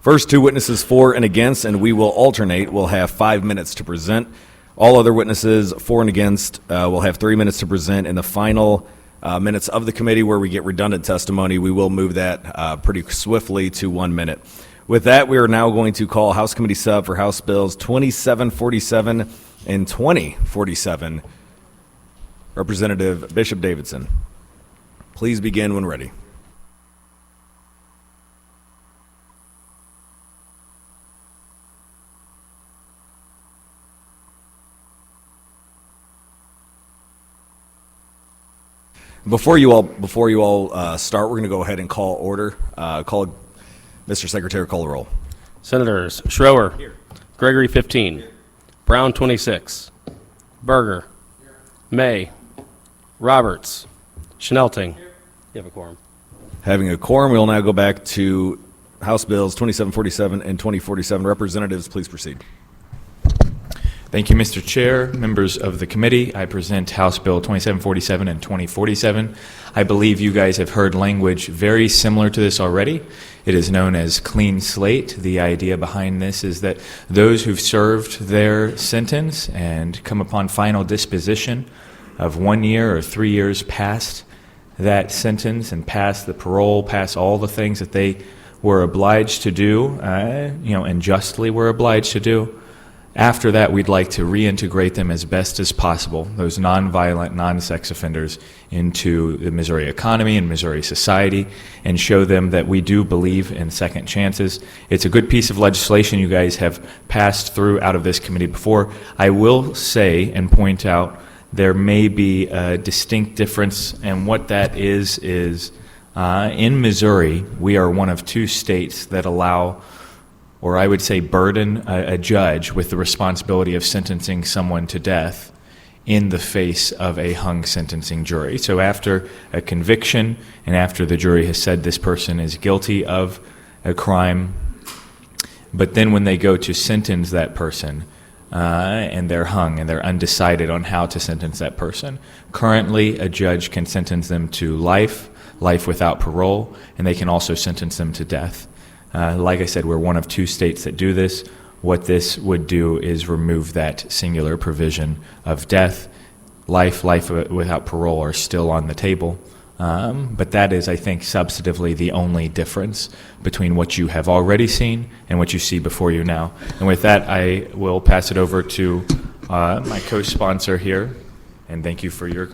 First two witnesses for and against, and we will alternate. We'll have 5 minutes to present. All other witnesses for and against will have 3 minutes to present. In the final minutes of the committee where we get redundant testimony, we will move that pretty swiftly to 1 minute. With that, we are now going to call House Committee Sub for House Bills 2747 and 2047. Representative Bishop Davidson. Please begin when ready. Before you all start, we're going to go ahead and call order. Mr. Secretary, call the roll. Senators Schroer. Here. Gregory 15. Here. Brown 26. Berger. Here. May. Roberts. Schnelting. Here. You have a quorum. Having a quorum, we will now go back to House Bills 2747 and 2047. Representatives, please proceed. Thank you, Mr. Chair, members of the committee. I present House Bill 2747 and 2047. I believe you guys have heard language very similar to this already. It is known as clean slate. The idea behind this is that those who've served their sentence and come upon final disposition of 1 year or 3 years past that sentence and past the parole, past all the things that they were obliged to do, and justly were obliged to do, after that, we'd like to reintegrate them as best as possible, those nonviolent, non-sex offenders, into the Missouri economy and Missouri society, and show them that we do believe in second chances. It's a good piece of legislation you guys have passed through out of this committee before. I will say and point out there may be a distinct difference, and what that is in Missouri, we are one of 2 states that allow, or I would say burden a judge with the responsibility of sentencing someone to death in the face of a hung sentencing jury. So after a conviction and after the jury has said this person is guilty of a crime, but then when they go to sentence that person and they're hung and they're undecided on how to sentence that person, currently a judge can sentence them to life without parole, and they can also sentence them to death. Like I said, we're one of 2 states that do this. What this would do is remove that singular provision of death. Life without parole are still on the table. But that is, I think, substantively the only difference between what you have already seen and what you see before you now. And with that, I will pass it over to my co-sponsor here, and thank you for your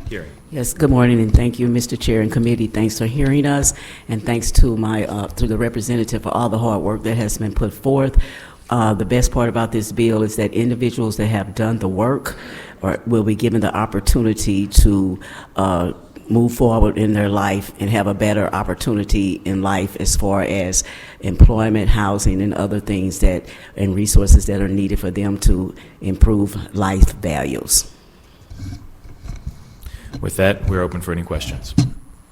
hearing. Yes, good morning, and thank you, Mr. Chair and committee. Thanks for hearing us, and thanks to to the representative for all the hard work that has been put forth. The best part about this bill is that individuals that have done the work will be given the opportunity to move forward in their life and have a better opportunity in life as far as employment, housing, and other things and resources that are needed for them to improve life values. With that, we're open for any questions.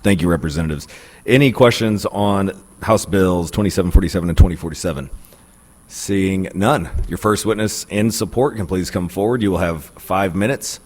Thank you, representatives. Any questions on House Bills 2747 and 2047? Seeing none. Your first witness in support can please come forward. You will have 5 minutes.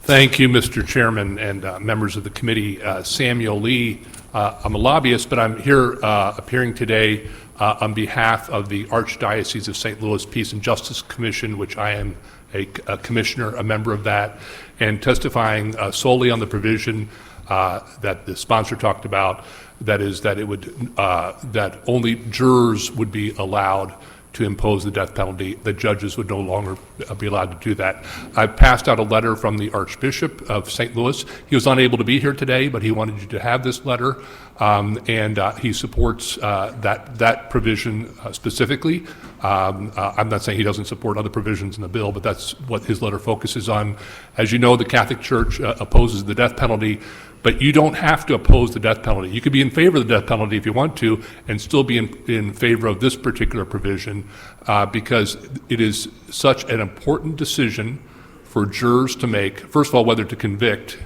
Thank you, Mr. Chairman and members of the committee. Samuel Lee. I'm a lobbyist, but I'm here appearing today on behalf of the Archdiocese of St. Louis Peace and Justice Commission, which I am a commissioner, a member of that, and testifying solely on the provision that the sponsor talked about, that is that it would that only jurors would be allowed to impose the death penalty. The judges would no longer be allowed to do that. I passed out a letter from the Archbishop of St. Louis. He was unable to be here today, but he wanted you to have this letter, and he supports that provision specifically. I'm not saying he doesn't support other provisions in the bill, but that's what his letter focuses on. As you know, the Catholic Church opposes the death penalty, but you don't have to oppose the death penalty. You could be in favor of the death penalty if you want to and still be in favor of this particular provision because it is such an important decision for jurors to make, first of all, whether to convict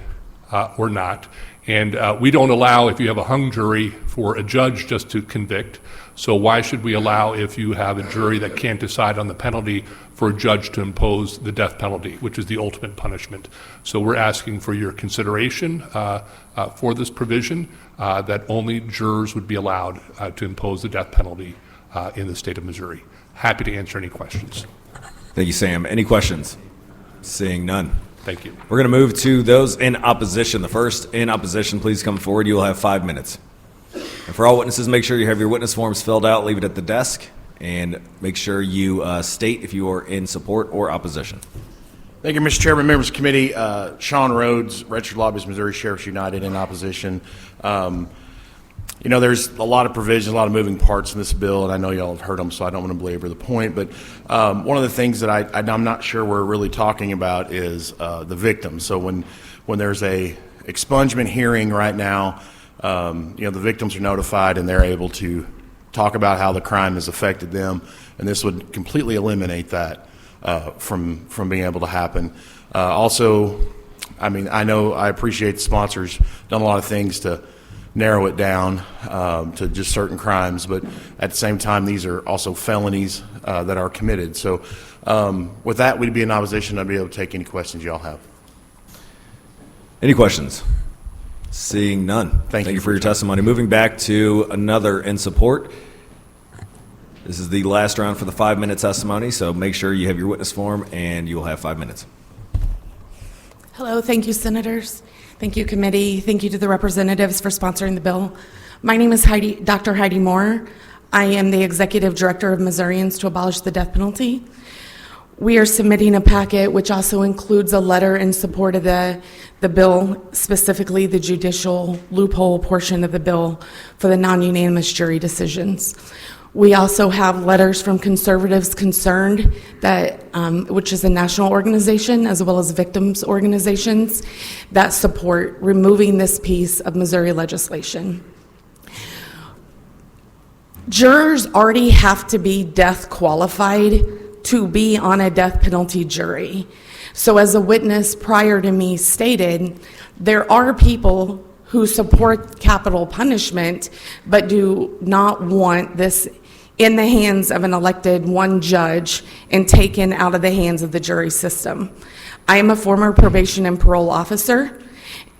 or not. And we don't allow, if you have a hung jury, for a judge just to convict. So why should we allow, if you have a jury that can't decide on the penalty, for a judge to impose the death penalty, which is the ultimate punishment? So we're asking for your consideration for this provision, that only jurors would be allowed to impose the death penalty in the state of Missouri. Happy to answer any questions. Thank you, Sam. Any questions? Seeing none. Thank you. We're going to move to those in opposition. The first in opposition, please come forward. You will have 5 minutes. And for all witnesses, make sure you have your witness forms filled out, leave it at the desk, and make sure you state if you are in support or opposition. Thank you, Mr. Chairman, members of the committee. Sean Rhodes, registered lobbyist, Missouri Sheriffs United, in opposition. You know, there's a lot of provisions, a lot of moving parts in this bill, and I know y'all have heard them, so I don't want to belabor the point. But one of the things that I'm not sure we're really talking about is the victim. So when there's a expungement hearing right now, you know, the victims are notified and they're able to talk about how the crime has affected them, and this would completely eliminate that from being able to happen. Also, I mean, I appreciate the sponsors done a lot of things to narrow it down to just certain crimes, but at the same time, these are also felonies that are committed. So with that, we'd be in opposition. I'd be able to take any questions y'all have. Any questions? Seeing none. Thank you for your testimony. Moving back to another in support. This is the last round for the 5-minute testimony, so make sure you have your witness form and you will have 5 minutes. Hello, thank you, Senators. Thank you, committee. Thank you to the representatives for sponsoring the bill. My name is Dr. Heidi Moore. I am the Executive Director of Missourians to Abolish the Death Penalty. We are submitting a packet which also includes a letter in support of the bill, specifically the judicial loophole portion of the bill for the non-unanimous jury decisions. We also have letters from Conservatives Concerned, that, which is a national organization, as well as victims organizations that support removing this piece of Missouri legislation. Jurors already have to be death qualified to be on a death penalty jury. So as a witness prior to me stated, there are people who support capital punishment but do not want this in the hands of an elected one judge and taken out of the hands of the jury system. I am a former probation and parole officer,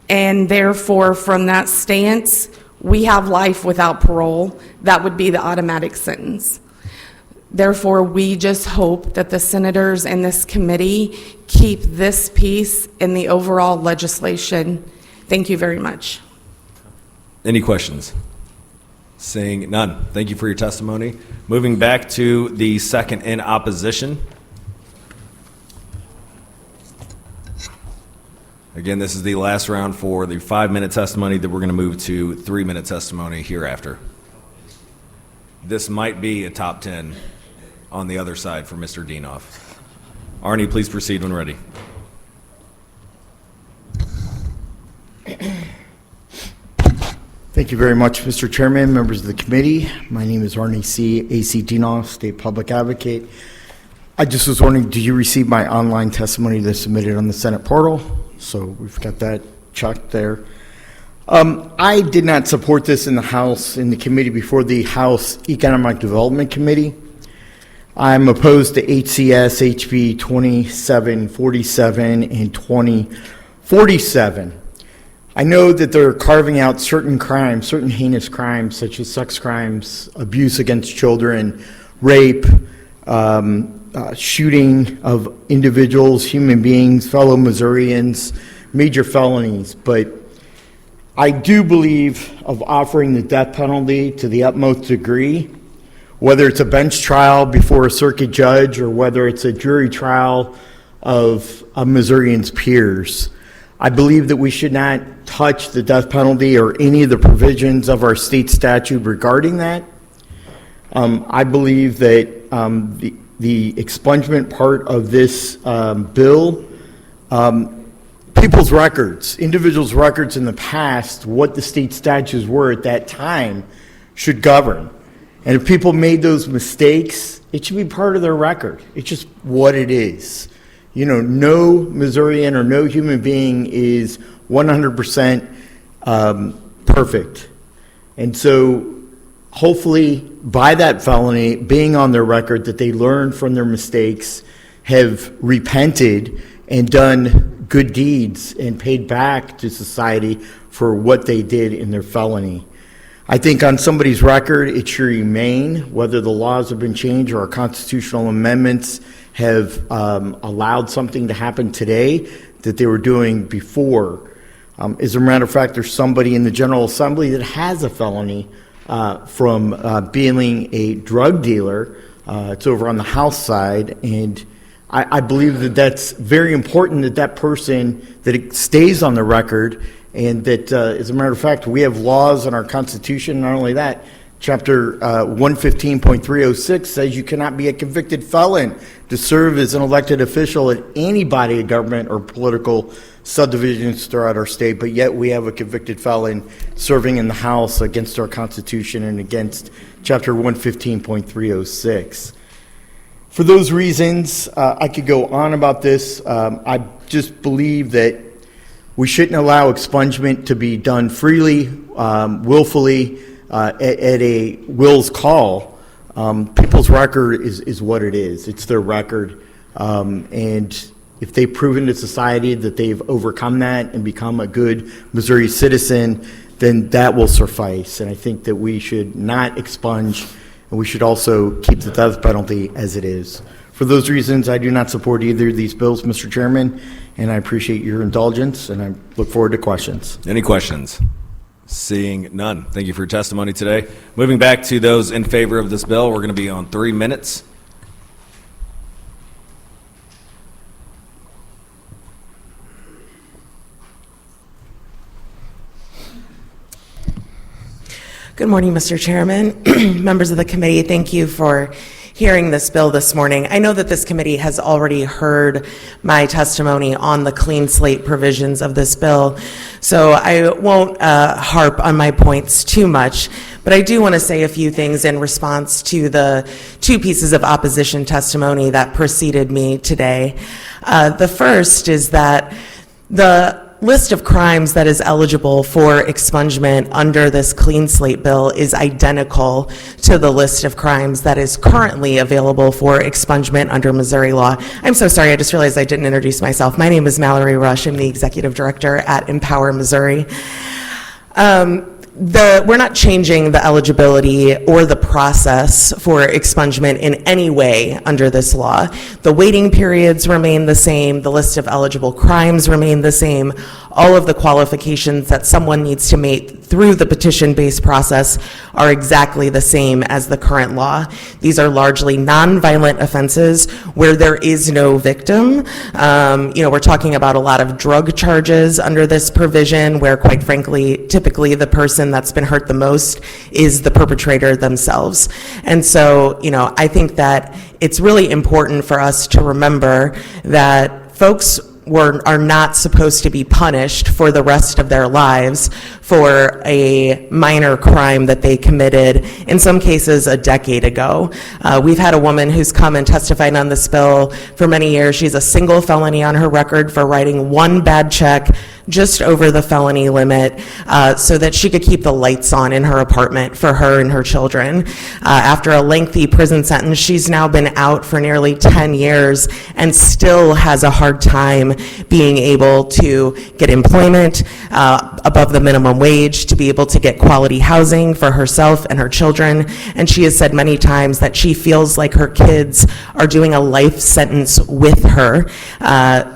and therefore from that stance, we have life without parole. That would be the automatic sentence. Therefore, we just hope that the senators and this committee keep this piece in the overall legislation. Thank you very much. Any questions? Seeing none. Thank you for your testimony. Moving back to the second in opposition. Again, this is the last round for the 5-minute testimony that we're going to move to 3-minute testimony hereafter. This might be a top 10 on the other side for Mr. Dienoff. Arnie, please proceed when ready. Thank you very much, Mr. Chairman, members of the committee. My name is Arnie C. A.C. Dienoff, State Public Advocate. I just was wondering, do you receive my online testimony that's submitted on the Senate portal? So we've got that checked there. I did not support this in the House, in the committee before the House Economic Development Committee. I'm opposed to HCS HB2747 and 2047. I know that they're carving out certain crimes, certain heinous crimes, such as sex crimes, abuse against children, rape, shooting of individuals, human beings, fellow Missourians, major felonies. But I do believe of offering the death penalty to the utmost degree, whether it's a bench trial before a circuit judge or whether it's a jury trial of a Missourians' peers. I believe that we should not touch the death penalty or any of the provisions of our state statute regarding that. I believe that the expungement part of this bill, people's records, individuals' records in the past, what the state statutes were at that time, should govern. And if people made those mistakes, it should be part of their record. It's just what it is. You know, no Missourian or no human being is 100% perfect. And so hopefully by that felony being on their record that they learned from their mistakes, have repented and done good deeds and paid back to society for what they did in their felony. I think on somebody's record it should remain, whether the laws have been changed or our constitutional amendments have allowed something to happen today that they were doing before. As a matter of fact, there's somebody in the General Assembly that has a felony from being a drug dealer. It's over on the House side, and I believe that that's very important that that person, that it stays on the record, and that, as a matter of fact, we have laws in our Constitution. Not only that, Chapter 115.306 says you cannot be a convicted felon to serve as an elected official at any body of government or political subdivisions throughout our state, but yet we have a convicted felon serving in the House against our Constitution and against Chapter 115.306. For those reasons, I could go on about this. I just believe that we shouldn't allow expungement to be done freely, willfully, at a will's call. People's record is what it is. It's their record. And if they've proven to society that they've overcome that and become a good Missouri citizen, then that will suffice. And I think that we should not expunge, and we should also keep the death penalty as it is. For those reasons, I do not support either of these bills, Mr. Chairman, and I appreciate your indulgence, and I look forward to questions. Any questions? Seeing none. Thank you for your testimony today. Moving back to those in favor of this bill, we're going to be on 3 minutes. Good morning, Mr. Chairman, members of the committee. Thank you for hearing this bill this morning. I know that this committee has already heard my testimony on the clean slate provisions of this bill, so I won't harp on my points too much, but I do want to say a few things in response to the 2 pieces of opposition testimony that preceded me today. The first is that the list of crimes that is eligible for expungement under this clean slate bill is identical to the list of crimes that is currently available for expungement under Missouri law. I'm so sorry, I just realized I didn't introduce myself. My name is Mallory Rush. I'm the executive director at Empower Missouri. We're not changing the eligibility or the process for expungement in any way under this law. The waiting periods remain the same. The list of eligible crimes remain the same. All of the qualifications that someone needs to meet through the petition-based process are exactly the same as the current law. These are largely nonviolent offenses where there is no victim. We're talking about a lot of drug charges under this provision where, quite frankly, typically the person that's been hurt the most is the perpetrator themselves. And so, I think that it's really important for us to remember that folks are not supposed to be punished for the rest of their lives for a minor crime that they committed, in some cases a decade ago. We've had a woman who's come and testified on this bill for many years. She's a single felony on her record for writing 1 bad check just over the felony limit so that she could keep the lights on in her apartment for her and her children. After a lengthy prison sentence, she's now been out for nearly 10 years and still has a hard time being able to get employment above the minimum wage, to be able to get quality housing for herself and her children. And she has said many times that she feels like her kids are doing a life sentence with her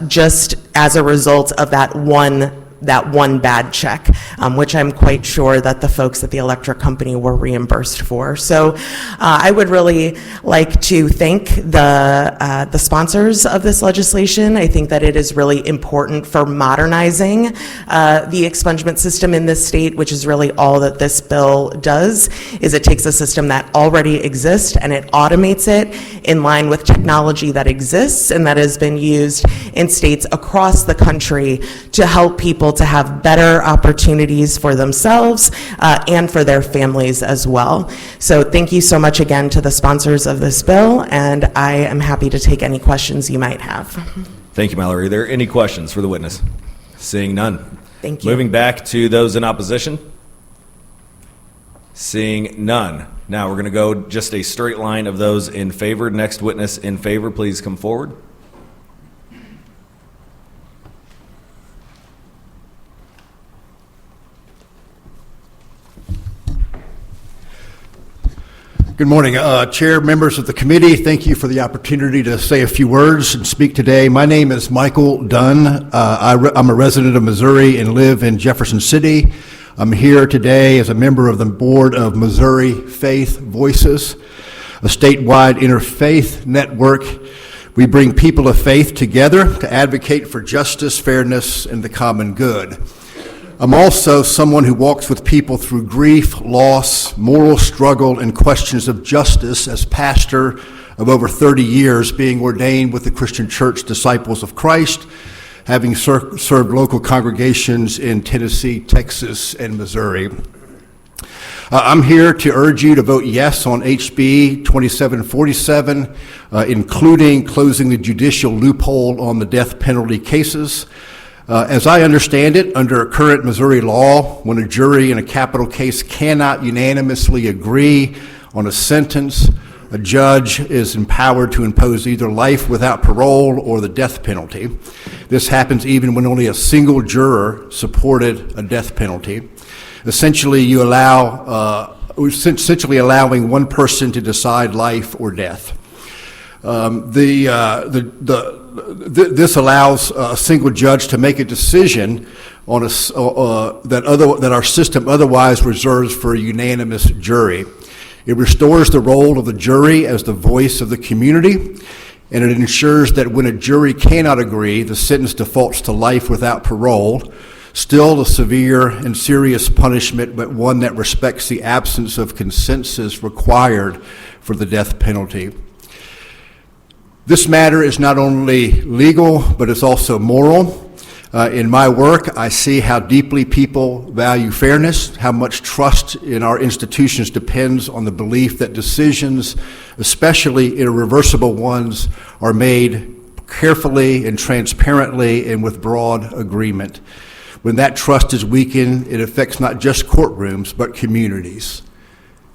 just as a result of that one bad check, which I'm quite sure that the folks at the electric company were reimbursed for. So I would really like to thank the sponsors of this legislation. I think that it is really important for modernizing the expungement system in this state, which is really all that this bill does, is it takes a system that already exists and it automates it in line with technology that exists and that has been used in states across the country to help people to have better opportunities for themselves and for their families as well. So thank you so much again to the sponsors of this bill, and I am happy to take any questions you might have. Thank you, Mallory. Are there any questions for the witness? Seeing none. Thank you. Moving back to those in opposition. Seeing none. Now we're going to go just a straight line of those in favor. Next witness in favor, please come forward. Good morning, Chair, members of the committee. Thank you for the opportunity to say a few words and speak today. My name is Michael Dunn. I'm a resident of Missouri and live in Jefferson City. I'm here today as a member of the board of Missouri Faith Voices, a statewide interfaith network. We bring people of faith together to advocate for justice, fairness, and the common good. I'm also someone who walks with people through grief, loss, moral struggle, and questions of justice as pastor of over 30 years, being ordained with the Christian Church Disciples of Christ, having served local congregations in Tennessee, Texas, and Missouri. I'm here to urge you to vote yes on HB 2747, including closing the judicial loophole on the death penalty cases. As I understand it, under current Missouri law, when a jury in a capital case cannot unanimously agree on a sentence, a judge is empowered to impose either life without parole or the death penalty. This happens even when only a single juror supported a death penalty. Essentially, essentially allowing one person to decide life or death. This allows a single judge to make a decision on that our system otherwise reserves for a unanimous jury. It restores the role of the jury as the voice of the community, and it ensures that when a jury cannot agree, the sentence defaults to life without parole, still a severe and serious punishment, but one that respects the absence of consensus required for the death penalty. This matter is not only legal, but it's also moral. In my work, I see how deeply people value fairness, how much trust in our institutions depends on the belief that decisions, especially irreversible ones, are made carefully and transparently and with broad agreement. When that trust is weakened, it affects not just courtrooms, but communities.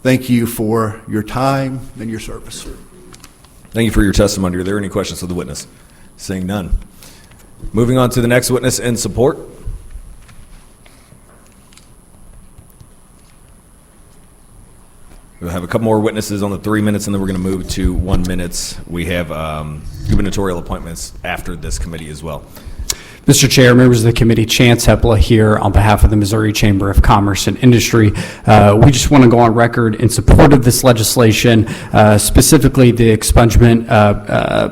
Thank you for your time and your service. Thank you for your testimony. Are there any questions of the witness? Seeing none. Moving on to the next witness in support. We'll have a couple more witnesses on the 3 minutes, and then we're going to move to 1 minute. We have gubernatorial appointments after this committee as well. Mr. Chair, members of the committee, Chance Hepla here on behalf of the Missouri Chamber of Commerce and Industry. We just want to go on record in support of this legislation, specifically the expungement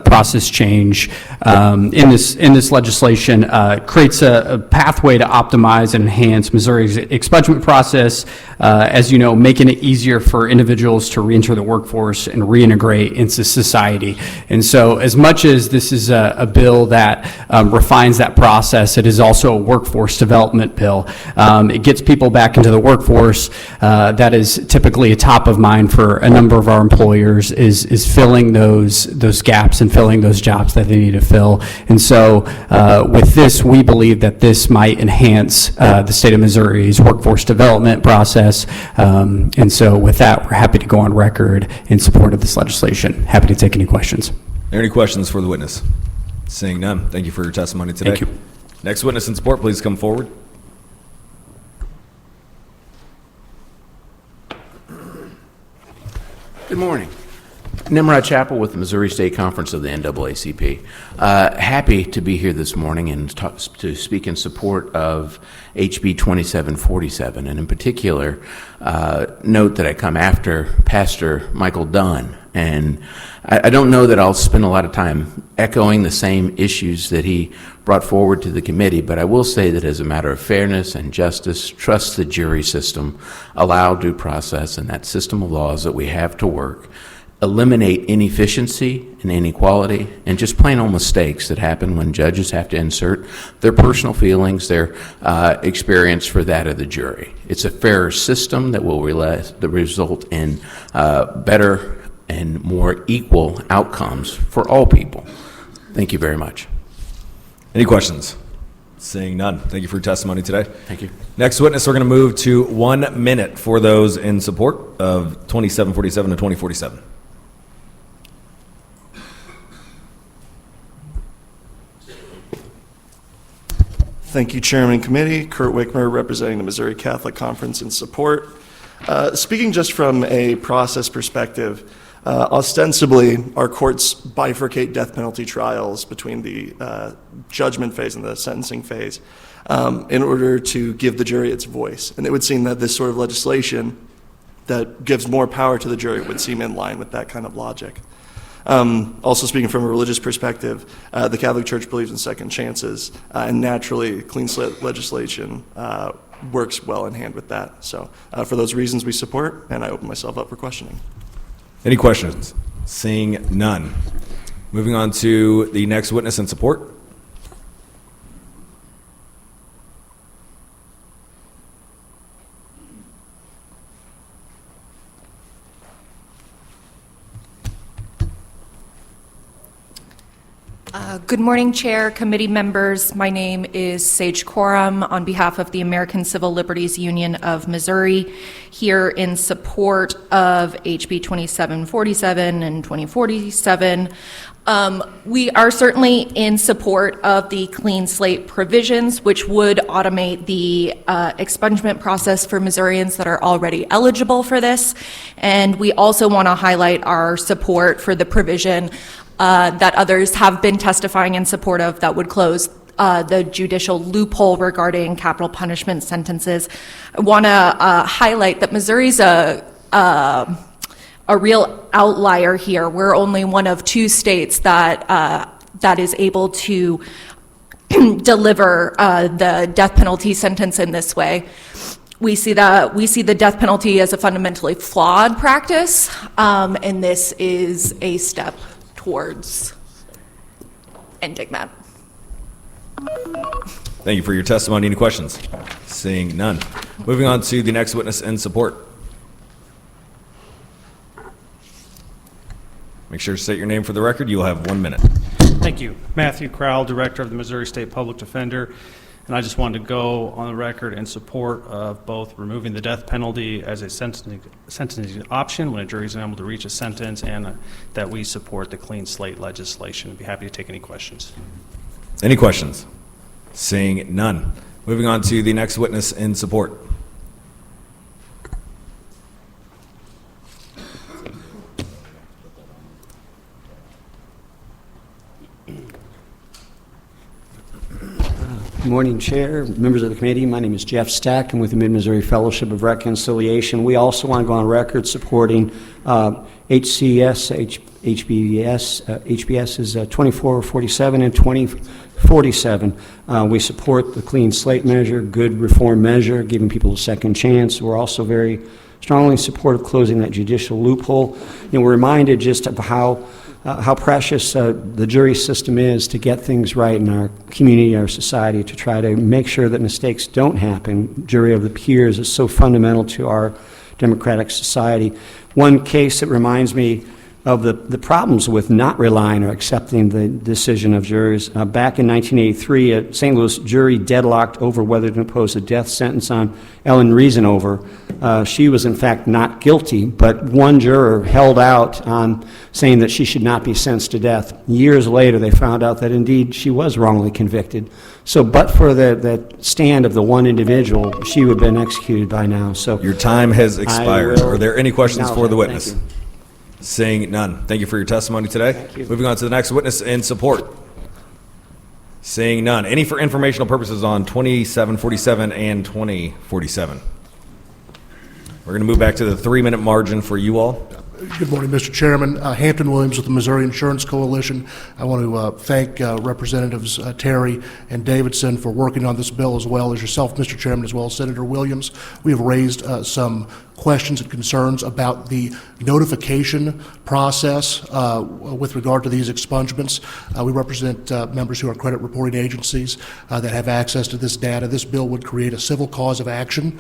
process change in this legislation creates a pathway to optimize and enhance Missouri's expungement process, as you know, making it easier for individuals to reenter the workforce and reintegrate into society. And so as much as this is a bill that refines that process, it is also a workforce development bill. It gets people back into the workforce. That is typically a top of mind for a number of our employers, is filling those gaps and filling those jobs that they need to fill. And so with this, we believe that this might enhance the state of Missouri's workforce development process. And so with that, we're happy to go on record in support of this legislation. Happy to take any questions. Are there any questions for the witness? Seeing none, thank you for your testimony today. Thank you. Next witness in support, please come forward. Good morning. Nimrod Chappell with the Missouri State Conference of the NAACP. Happy to be here this morning and to speak in support of HB 2747, and in particular, note that I come after Pastor Michael Dunn. And I don't know that I'll spend a lot of time echoing the same issues that he brought forward to the committee, but I will say that as a matter of fairness and justice, trust the jury system, allow due process, and that system of laws that we have to work, eliminate inefficiency and inequality, and just plain old mistakes that happen when judges have to insert their personal feelings, their experience for that of the jury. It's a fairer system that will result in better and more equal outcomes for all people. Thank you very much. Any questions? Seeing none. Thank you for your testimony today. Thank you. Next witness, we're going to move to 1 minute for those in support of 2747 and 2047. Thank you, Chairman and Committee. Kurt Wickmer, representing the Missouri Catholic Conference in support. Speaking just from a process perspective, ostensibly, our courts bifurcate death penalty trials between the judgment phase and the sentencing phase in order to give the jury its voice. And it would seem that this sort of legislation that gives more power to the jury would seem in line with that kind of logic. Also speaking from a religious perspective, the Catholic Church believes in second chances, and naturally clean slate legislation works well in hand with that. So for those reasons we support, and I open myself up for questioning. Any questions? Seeing none. Moving on to the next witness in support. Good morning, Chair, committee members. My name is Sage Coram on behalf of the American Civil Liberties Union of Missouri, here in support of HB 2747 and 2047. We are certainly in support of the clean slate provisions, which would automate the expungement process for Missourians that are already eligible for this. And we also want to highlight our support for the provision that others have been testifying in support of that would close the judicial loophole regarding capital punishment sentences. I want to highlight that Missouri's a real outlier here. We're only one of 2 states that that is able to deliver the death penalty sentence in this way. We see the death penalty as a fundamentally flawed practice, and this is a step towards ending that. Thank you for your testimony. Any questions? Seeing none. Moving on to the next witness in support. Make sure to state your name for the record. You will have 1 minute. Thank you. Matthew Crowell, Director of the Missouri State Public Defender. And I just wanted to go on the record in support of both removing the death penalty as a sentencing option when a jury is unable to reach a sentence, and that we support the clean slate legislation. I'd be happy to take any questions. Any questions? Seeing none. Moving on to the next witness in support. Good morning, Chair, members of the committee. My name is Jeff Stack. I'm with the Mid-Missouri Fellowship of Reconciliation. We also want to go on record supporting HCS HBS's 2447 and 2047. We support the clean slate measure, good reform measure, giving people a second chance. We're also very strongly in support of closing that judicial loophole. And we're reminded just of how precious the jury system is to get things right in our community, our society, to try to make sure that mistakes don't happen. Jury of the peers is so fundamental to our democratic society. One case that reminds me of the problems with not relying or accepting the decision of jurors. Back in 1983, a St. Louis jury deadlocked over whether to impose a death sentence on Ellen Reasanover. She was, in fact, not guilty, but one juror held out on saying that she should not be sentenced to death. Years later, they found out that, indeed, she was wrongly convicted. So, but for the stand of the one individual, she would have been executed by now. So, your time has expired. Are there any questions for the witness? Seeing none. Thank you for your testimony today. Moving on to the next witness in support. Seeing none. Any for informational purposes on 2747 and 2047? We're going to move back to the 3-minute margin for you all. Good morning, Mr. Chairman. Hampton Williams with the Missouri Insurance Coalition. I want to thank Representatives Terry and Davidson for working on this bill, as well as yourself, Mr. Chairman, as well as Senator Williams. We have raised some questions and concerns about the notification process with regard to these expungements. We represent members who are credit reporting agencies that have access to this data. This bill would create a civil cause of action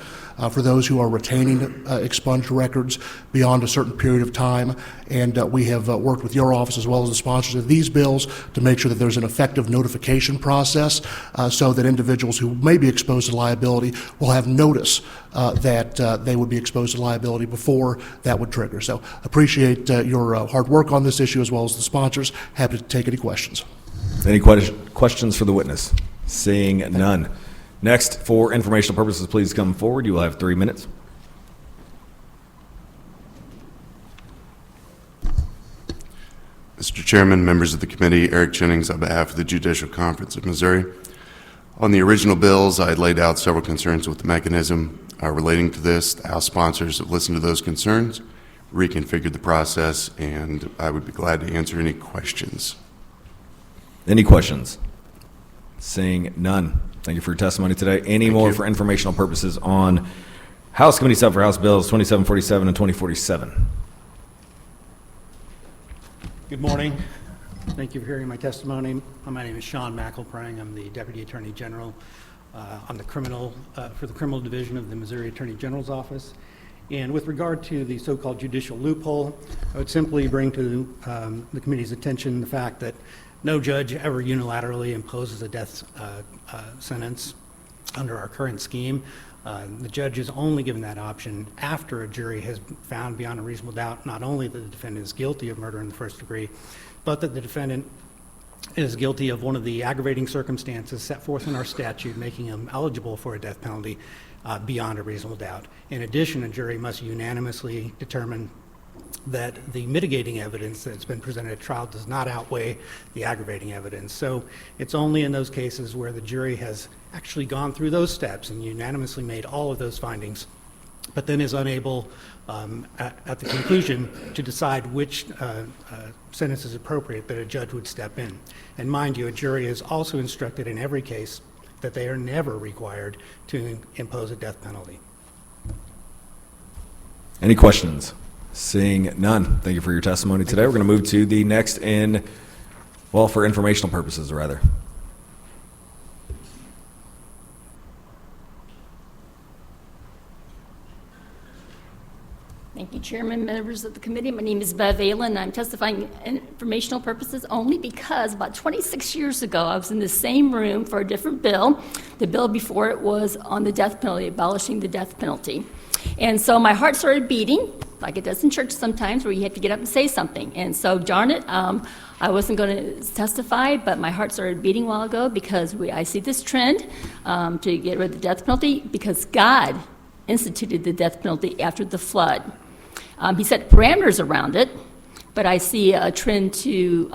for those who are retaining expunged records beyond a certain period of time. And we have worked with your office as well as the sponsors of these bills to make sure that there's an effective notification process so that individuals who may be exposed to liability will have notice that they would be exposed to liability before that would trigger. So appreciate your hard work on this issue as well as the sponsors. Happy to take any questions. Any questions for the witness? Seeing none. Next, for informational purposes, please come forward. You will have 3 minutes. Mr. Chairman, members of the committee, Eric Jennings on behalf of the Judicial Conference of Missouri. On the original bills, I had laid out several concerns with the mechanism relating to this. The House sponsors have listened to those concerns, reconfigured the process, and I would be glad to answer any questions. Any questions? Seeing none. Thank you for your testimony today. Any more for informational purposes on House Committee sub for House Bills 2747 and 2047? Good morning. Thank you for hearing my testimony. My name is Sean McElprang. I'm the Deputy Attorney General on the criminal for the Criminal Division of the Missouri Attorney General's Office. And with regard to the so-called judicial loophole, I would simply bring to the committee's attention the fact that no judge ever unilaterally imposes a death sentence under our current scheme. The judge is only given that option after a jury has found beyond a reasonable doubt not only that the defendant is guilty of murder in the first degree, but that the defendant is guilty of one of the aggravating circumstances set forth in our statute making him eligible for a death penalty beyond a reasonable doubt. In addition, a jury must unanimously determine that the mitigating evidence that's been presented at trial does not outweigh the aggravating evidence. So it's only in those cases where the jury has actually gone through those steps and unanimously made all of those findings, but then is unable at the conclusion to decide which sentence is appropriate that a judge would step in. And mind you, a jury is also instructed in every case that they are never required to impose a death penalty. Any questions? Seeing none. Thank you for your testimony today. We're going to move to the next for informational purposes, rather. Thank you, Chairman, members of the committee. My name is Bev Aylen. I'm testifying in informational purposes only because about 26 years ago, I was in the same room for a different bill. The bill before it was on the death penalty, abolishing the death penalty. And so my heart started beating, like it does in church sometimes, where you have to get up and say something. And so, darn it, I wasn't going to testify, but my heart started beating a while ago because I see this trend to get rid of the death penalty because God instituted the death penalty after the flood. He set parameters around it, but I see a trend to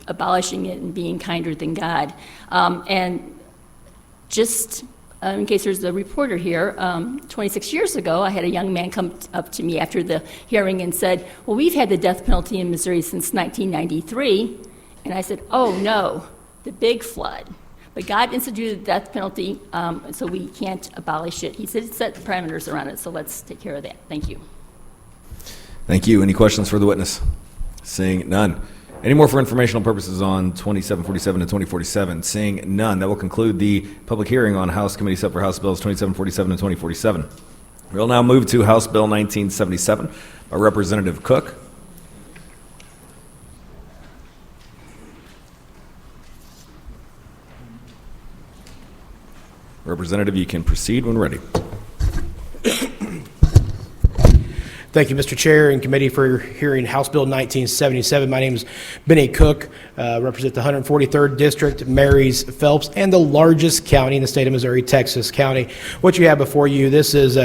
abolishing it and being kinder than God. And just in case there's a reporter here, 26 years ago, I had a young man come up to me after the hearing and said, well, we've had the death penalty in Missouri since 1993. And I said, oh, no, the big flood. But God instituted the death penalty, so we can't abolish it. He said it set parameters around it, so let's take care of that. Thank you. Thank you. Any questions for the witness? Seeing none. Any more for informational purposes on 2747 and 2047? Seeing none, that will conclude the public hearing on House Committee sub for House Bills 2747 and 2047. We'll now move to House Bill 1977 by Representative Cook. Representative, you can proceed when ready. Thank you, Mr. Chair and committee, for hearing House Bill 1977. My name is Benny Cook, represent the 143rd District, Marys, Phelps, and the largest county in the state of Missouri, Texas County. What you have before you, this is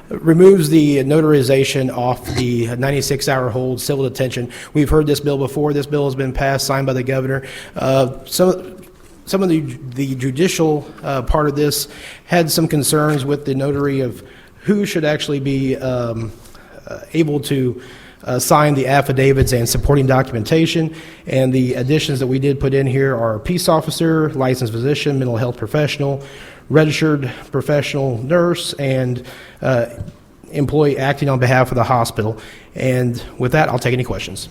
removes the notarization off the 96-hour hold civil detention. We've heard this bill before. This bill has been passed, signed by the governor. Some of the judicial part of this had some concerns with the notary of who should actually be able to sign the affidavits and supporting documentation. And the additions that we did put in here are peace officer, licensed physician, mental health professional, registered professional nurse, and employee acting on behalf of the hospital. And with that, I'll take any questions.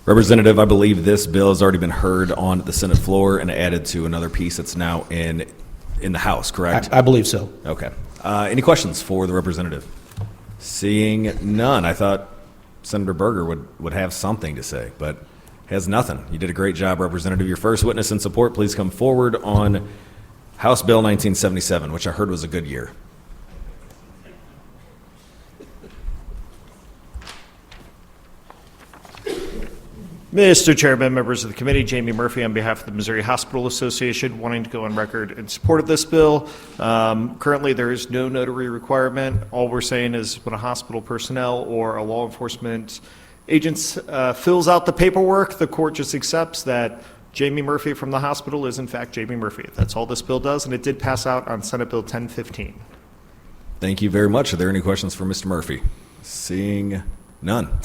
Representative, I believe this bill has already been heard on the Senate floor and added to another piece that's now in the House, correct? I believe so. Okay. Any questions for the representative? Seeing none, I thought Senator Berger would have something to say, but has nothing. You did a great job, Representative. Your first witness in support, please come forward on House Bill 1977, which I heard was a good year. Mr. Chairman, members of the committee, Jamie Murphy on behalf of the Missouri Hospital Association, wanting to go on record in support of this bill. Currently, there is no notary requirement. All we're saying is when a hospital personnel or a law enforcement agent fills out the paperwork, the court just accepts that Jamie Murphy from the hospital is in fact Jamie Murphy. That's all this bill does, and it did pass out on Senate Bill 1015. Thank you very much. Are there any questions for Mr. Murphy? Seeing none.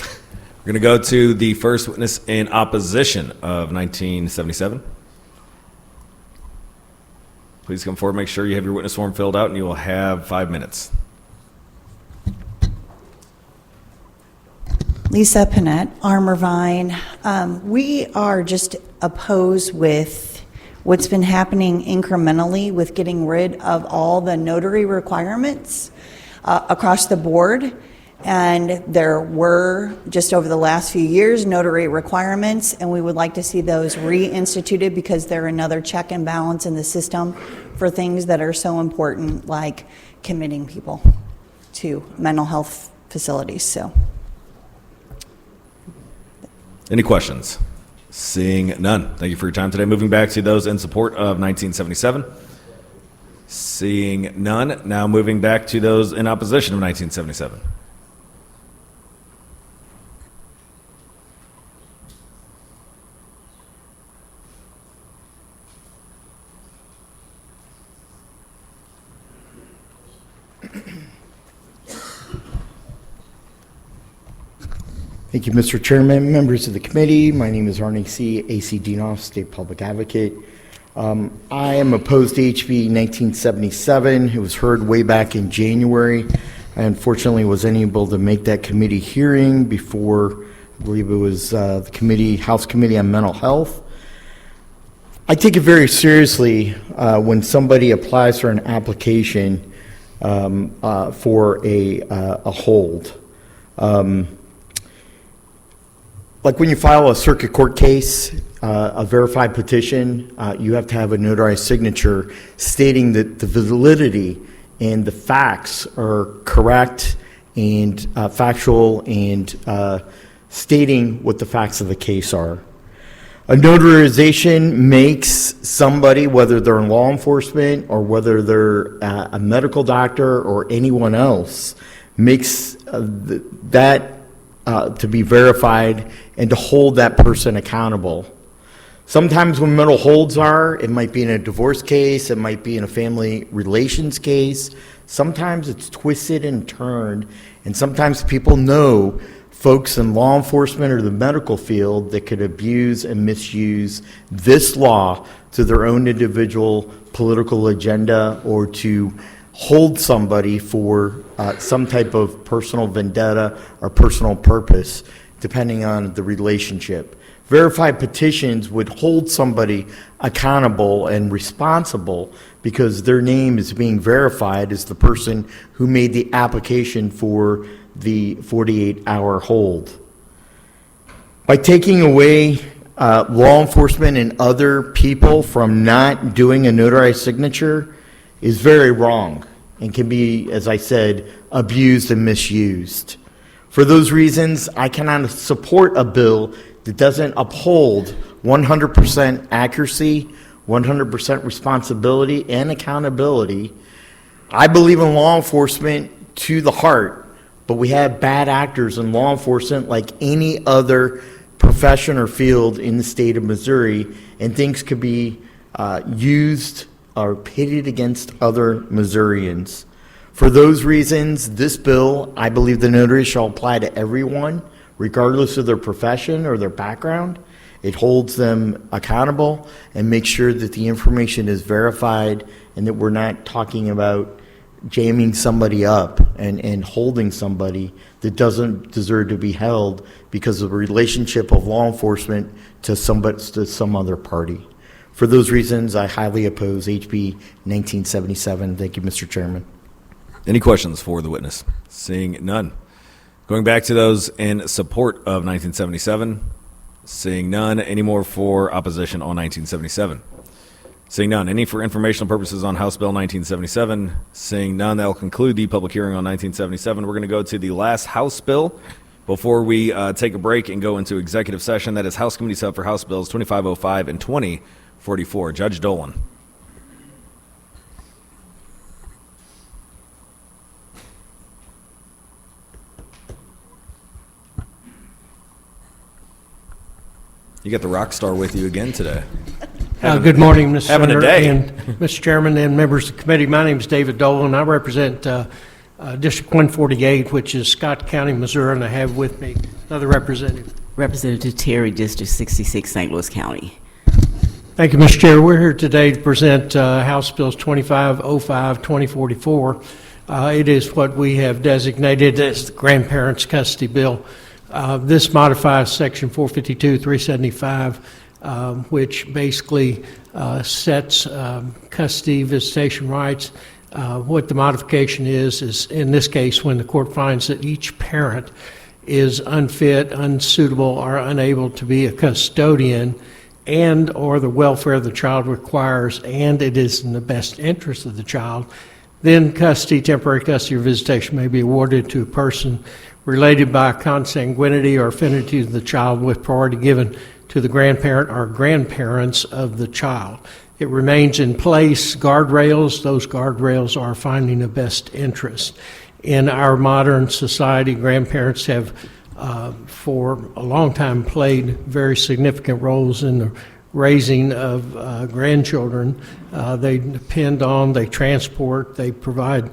We're going to go to the first witness in opposition of 1977. Please come forward, make sure you have your witness form filled out, and you will have 5 minutes. Lisa Panett, Armorvine. We are just opposed with what's been happening incrementally with getting rid of all the notary requirements across the board. And there were, just over the last few years, notary requirements, and we would like to see those reinstituted because they're another check and balance in the system for things that are so important, like committing people to mental health facilities. So, any questions? Seeing none. Thank you for your time today. Moving back to those in support of 1977. Seeing none. Now moving back to those in opposition of 1977. Thank you, Mr. Chairman, members of the committee. My name is Arnie C. A.C. Dinoff, State Public Advocate. I am opposed to HB 1977. It was heard way back in January. I unfortunately was unable to make that committee hearing before, I believe it was the committee, House Committee on Mental Health. I take it very seriously when somebody applies for an application for a hold. Like when you file a circuit court case, a verified petition, you have to have a notarized signature stating that the validity and the facts are correct and factual and stating what the facts of the case are. A notarization makes somebody, whether they're in law enforcement or whether they're a medical doctor or anyone else, makes that to be verified and to hold that person accountable. Sometimes when mental holds are, it might be in a divorce case, it might be in a family relations case. Sometimes it's twisted and turned, and sometimes people know folks in law enforcement or the medical field that could abuse and misuse this law to their own individual political agenda or to hold somebody for some type of personal vendetta or personal purpose, depending on the relationship. Verified petitions would hold somebody accountable and responsible because their name is being verified as the person who made the application for the 48-hour hold. By taking away law enforcement and other people from not doing a notarized signature is very wrong and can be, as I said, abused and misused. For those reasons, I cannot support a bill that doesn't uphold 100% accuracy, 100% responsibility, and accountability. I believe in law enforcement to the heart, but we have bad actors in law enforcement like any other profession or field in the state of Missouri, and things could be used or pitted against other Missourians. For those reasons, this bill, I believe the notary shall apply to everyone, regardless of their profession or their background. It holds them accountable and makes sure that the information is verified and that we're not talking about jamming somebody up and holding somebody that doesn't deserve to be held because of a relationship of law enforcement to some other party. For those reasons, I highly oppose HB 1977. Thank you, Mr. Chairman. Any questions for the witness? Seeing none. Going back to those in support of 1977. Seeing none. Any more for opposition on 1977? Seeing none. Any for informational purposes on House Bill 1977? Seeing none, that will conclude the public hearing on 1977. We're going to go to the last House bill before we take a break and go into executive session. That is House Committee sub for House Bills 2505 and 2044. Judge Dolan. You got the rock star with you again today. Good morning, Mr. Having a Senator day. and Mr. Chairman and members of the committee. My name is David Dolan. I represent District 148, which is Scott County, Missouri, and I have with me another representative. Representative Terry, District 66, St. Louis County. Thank you, Mr. Chair. We're here today to present House Bills 2505, 2044. It is what we have designated as the grandparents' custody bill. This modifies Section 452-375, which basically sets custody, visitation rights. What the modification is in this case when the court finds that each parent is unfit, unsuitable, or unable to be a custodian and or the welfare of the child requires and it is in the best interest of the child, then custody, temporary custody or visitation may be awarded to a person related by consanguinity or affinity to the child with priority given to the grandparent or grandparents of the child. It remains in place. Guardrails, those guardrails are finding the best interest. In our modern society, grandparents have for a long time played very significant roles in the raising of grandchildren. They depend on, they transport, they provide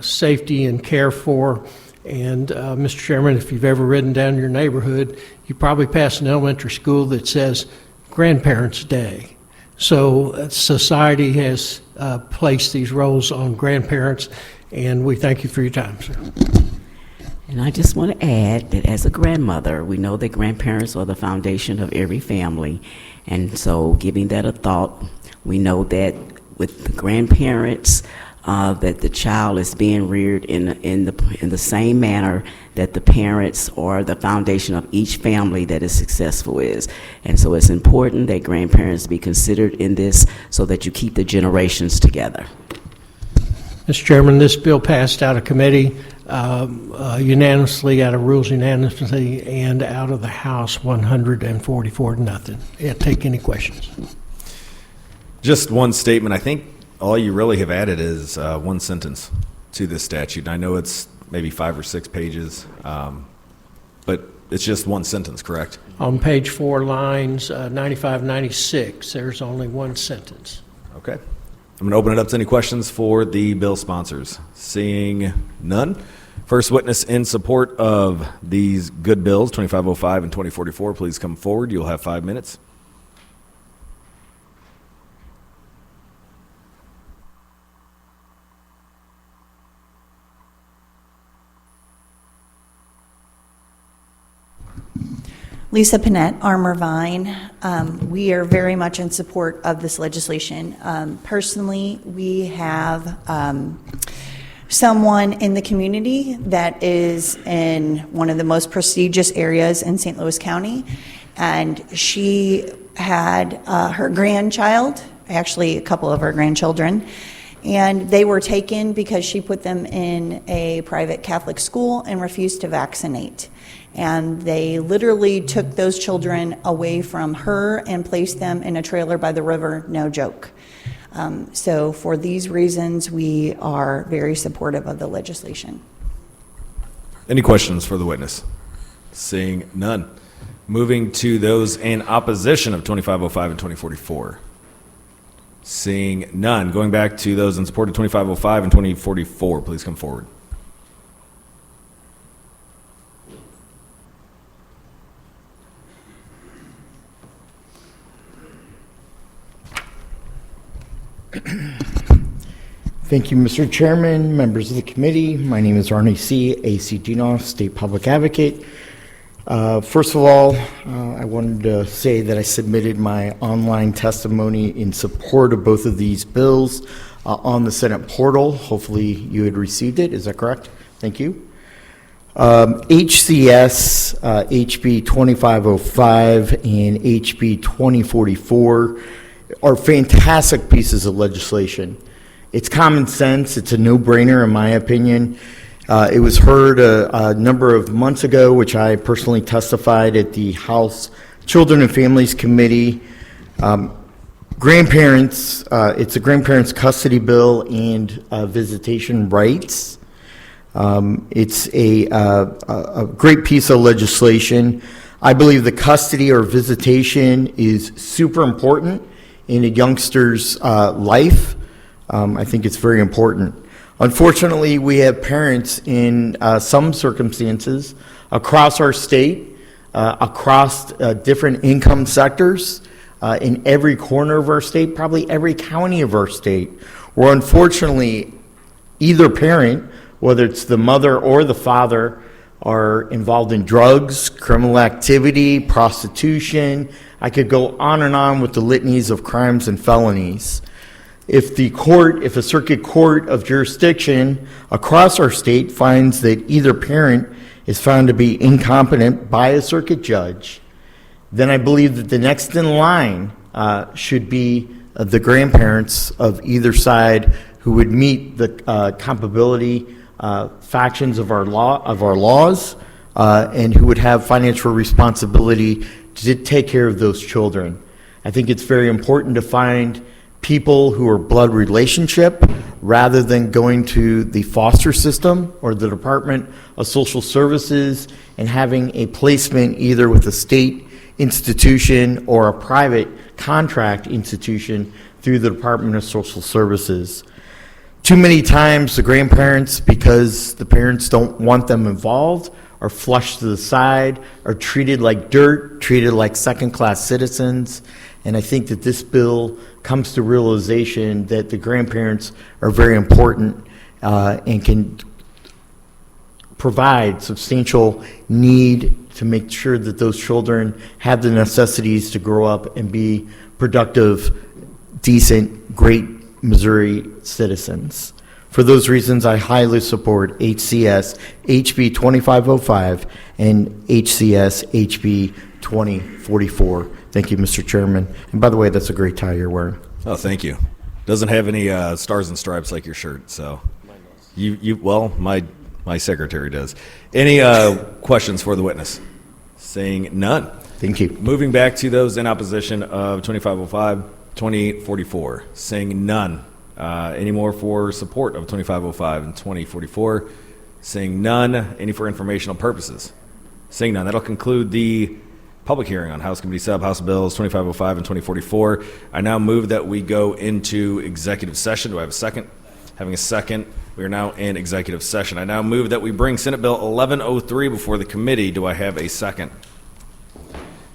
safety and care for. And Mr. Chairman, if you've ever ridden down your neighborhood, you probably pass an elementary school that says Grandparents' Day. So society has placed these roles on grandparents, and we thank you for your time, sir. And I just want to add that as a grandmother, we know that grandparents are the foundation of every family. And so giving that a thought, we know that with the grandparents, that the child is being reared in the same manner that the parents or the foundation of each family that is successful is. And so it's important that grandparents be considered in this so that you keep the generations together. Mr. Chairman, this bill passed out of committee unanimously, out of rules unanimously, and out of the House 144 to nothing. Yeah, take any questions. Just one statement. I think all you really have added is one sentence to this statute. I know it's maybe 5 or 6 pages, but it's just one sentence, correct? On page 4, lines 95, 96, there's only one sentence. Okay. I'm going to open it up to any questions for the bill sponsors. Seeing none. First witness in support of these good bills, 2505 and 2044, please come forward. You'll have 5 minutes. Lisa Panett, Armor Vine. We are very much in support of this legislation. Personally, we have someone in the community that is in one of the most prestigious areas in St. Louis County, and she had her grandchild, actually a couple of her grandchildren, and they were taken because she put them in a private Catholic school and refused to vaccinate. And they literally took those children away from her and placed them in a trailer by the river, no joke. So for these reasons, we are very supportive of the legislation. Any questions for the witness? Seeing none. Moving to those in opposition of 2505 and 2044. Seeing none. Going back to those in support of 2505 and 2044, please come forward. Thank you, Mr. Chairman, members of the committee. My name is Arnie C., AC Dinoff, State Public Advocate. First of all, I wanted to say that I submitted my online testimony in support of both of these bills on the Senate portal. Hopefully you had received it. Is that correct? Thank you. HCS HB2505 and HB2044 are fantastic pieces of legislation. It's common sense. It's a no-brainer, in my opinion. It was heard a number of months ago, which I personally testified at the House Children and Families Committee. Grandparents, it's a grandparents' custody bill and visitation rights. It's a great piece of legislation. I believe the custody or visitation is super important in a youngster's life. I think it's very important. Unfortunately, we have parents in some circumstances across our state, across different income sectors, in every corner of our state, probably every county of our state, where unfortunately either parent, whether it's the mother or the father, are involved in drugs, criminal activity, prostitution. I could go on and on with the litanies of crimes and felonies. If a circuit court of jurisdiction across our state finds that either parent is found to be incompetent by a circuit judge, then I believe that the next in line should be the grandparents of either side who would meet the compatibility factions of our laws and who would have financial responsibility to take care of those children. I think it's very important to find people who are blood relationship rather than going to the foster system or the Department of Social Services and having a placement either with a state institution or a private contract institution through the Department of Social Services. Too many times the grandparents, because the parents don't want them involved, are flushed to the side, are treated like dirt, treated like second-class citizens. And I think that this bill comes to realization that the grandparents are very important and can provide substantial need to make sure that those children have the necessities to grow up and be productive, decent, great Missouri citizens. For those reasons, I highly support HCS HB2505 and HCS HB2044. Thank you, Mr. Chairman. And by the way, that's a great tie you're wearing. Oh, thank you. Doesn't have any stars and stripes like your shirt, so my secretary does. Any questions for the witness? Saying none. Thank you. Moving back to those in opposition of 2505, 2844. Saying none. Any more for support of 2505 and 2044? Saying none. Any for informational purposes? Saying none. That'll conclude the public hearing on House Committee Sub House Bills 2505 and 2044. I now move that we go into executive session. Do I have a second? Having a second, we are now in executive session. I now move that we bring Senate Bill 1103 before the committee. Do I have a second?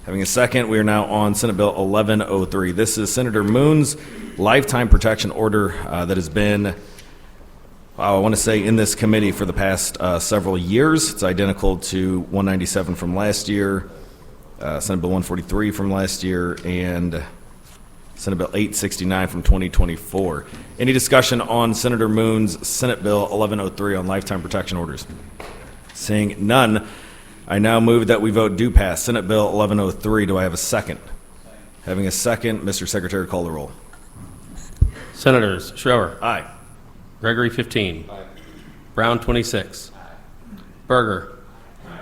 Having a second, we are now on Senate Bill 1103. This is Senator Moon's lifetime protection order that has been, I want to say, in this committee for the past several years. It's identical to 197 from last year, Senate Bill 143 from last year, and Senate Bill 869 from 2024. Any discussion on Senator Moon's Senate Bill 1103 on lifetime protection orders? Seeing none, I now move that we vote do pass Senate Bill 1103. Do I have a second? Having a second, Mr. Secretary, call the roll. Senators Schroer. Aye. Gregory 15. Aye. Brown 26. Aye. Berger. Aye.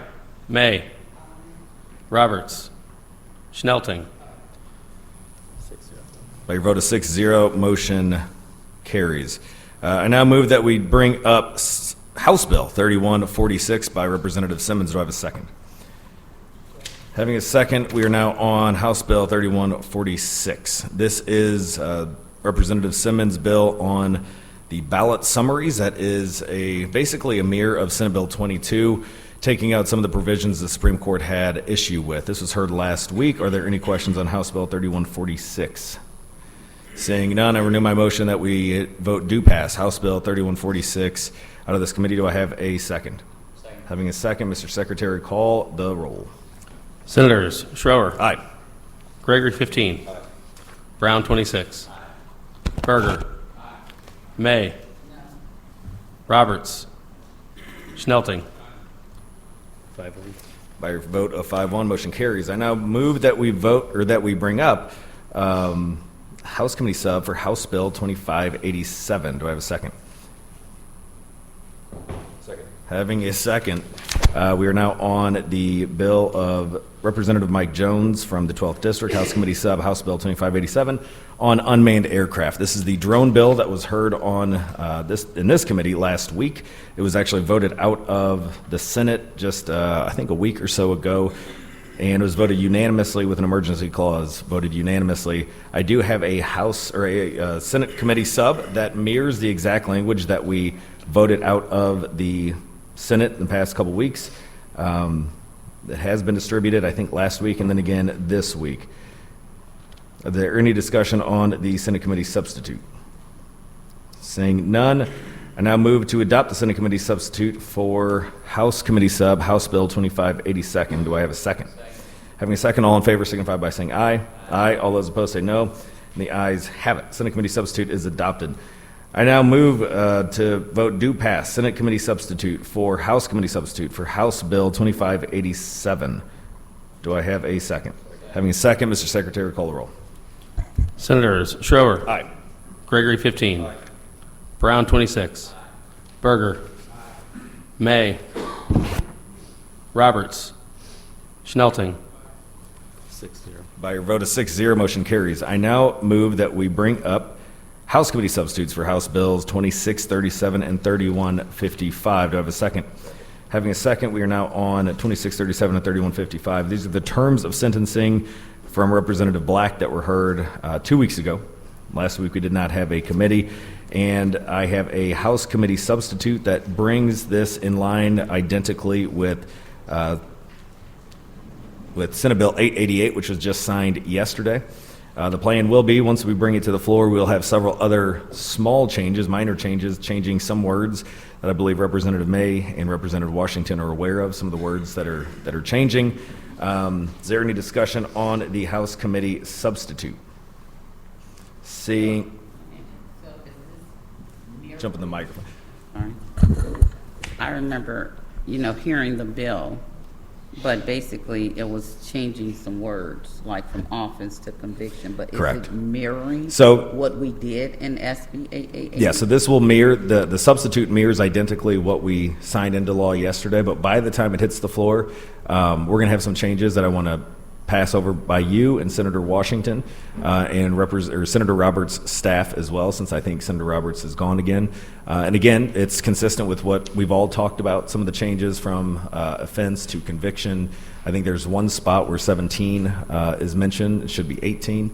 May. Roberts. Schnelting. By your vote of 6-0, motion carries. I now move that we bring up House Bill 3146 by Representative Simmons. Do I have a second? Having a second, we are now on House Bill 3146. This is Representative Simmons' bill on the ballot summaries. That is basically a mirror of Senate Bill 22, taking out some of the provisions the Supreme Court had issue with. This was heard last week. Are there any questions on House Bill 3146? Seeing none, I renew my motion that we vote do pass House Bill 3146 out of this committee. Do I have a second? Having a second, Mr. Secretary, call the roll. Senators Schroer, Aye. Gregory 15, Brown 26, Berger, May, Roberts, Schnelting. 5-1. By your vote of 5-1, motion carries. I now move that we vote, or that we bring up House Committee Sub for House Bill 2587. Do I have a second? Second. Having a second, we are now on the bill of Representative Mike Jones from the 12th District, House Committee Sub, House Bill 2587, on unmanned aircraft. This is the drone bill that was heard on in this committee last week. It was actually voted out of the Senate just, I think, a week or so ago, and it was voted unanimously with an emergency clause, voted unanimously. I do have a House or a Senate Committee Sub that mirrors the exact language that we voted out of the Senate in the past couple weeks. It has been distributed, I think, last week and then again this week. Is there any discussion on the Senate Committee substitute? Seeing none, I now move to adopt the Senate Committee substitute for House Committee Sub, House Bill 2582. Do I have a second? Having a second, all in favor signify by saying aye. Aye. All those opposed say no. And the ayes have it. Senate Committee substitute is adopted. I now move to vote do pass Senate Committee substitute for House Committee substitute for House Bill 2587. Do I have a second? Having a second, Mr. Secretary, call the roll. Senators Schroer, Aye. Gregory 15, Brown 26, Berger, May, Roberts, Schnelting. 6-0. By your vote of 6-0, motion carries. I now move that we bring up House Committee substitutes for House Bills 2637 and 3155. Do I have a second? Having a second, we are now on 2637 and 3155. These are the terms of sentencing from Representative Black that were heard 2 weeks ago. Last week we did not have a committee, and I have a House Committee substitute that brings this in line identically with Senate Bill 888, which was just signed yesterday. The plan will be, once we bring it to the floor, we'll have several other small changes, minor changes, changing some words that I believe Representative May and Representative Washington are aware of, some of the words that are changing. Is there any discussion on the House Committee substitute? Seeing, jump in the microphone. I remember, hearing the bill, but basically it was changing some words, like from offense to conviction. But Correct. Is it mirroring what we did in SB 888? Yeah, so this will mirror, the substitute mirrors identically what we signed into law yesterday, but by the time it hits the floor, we're going to have some changes that I want to pass over by you and Senator Washington and Senator Roberts' staff as well, since I think Senator Roberts is gone again. And again, it's consistent with what we've all talked about, some of the changes from offense to conviction. I think there's one spot where 17 is mentioned. It should be 18.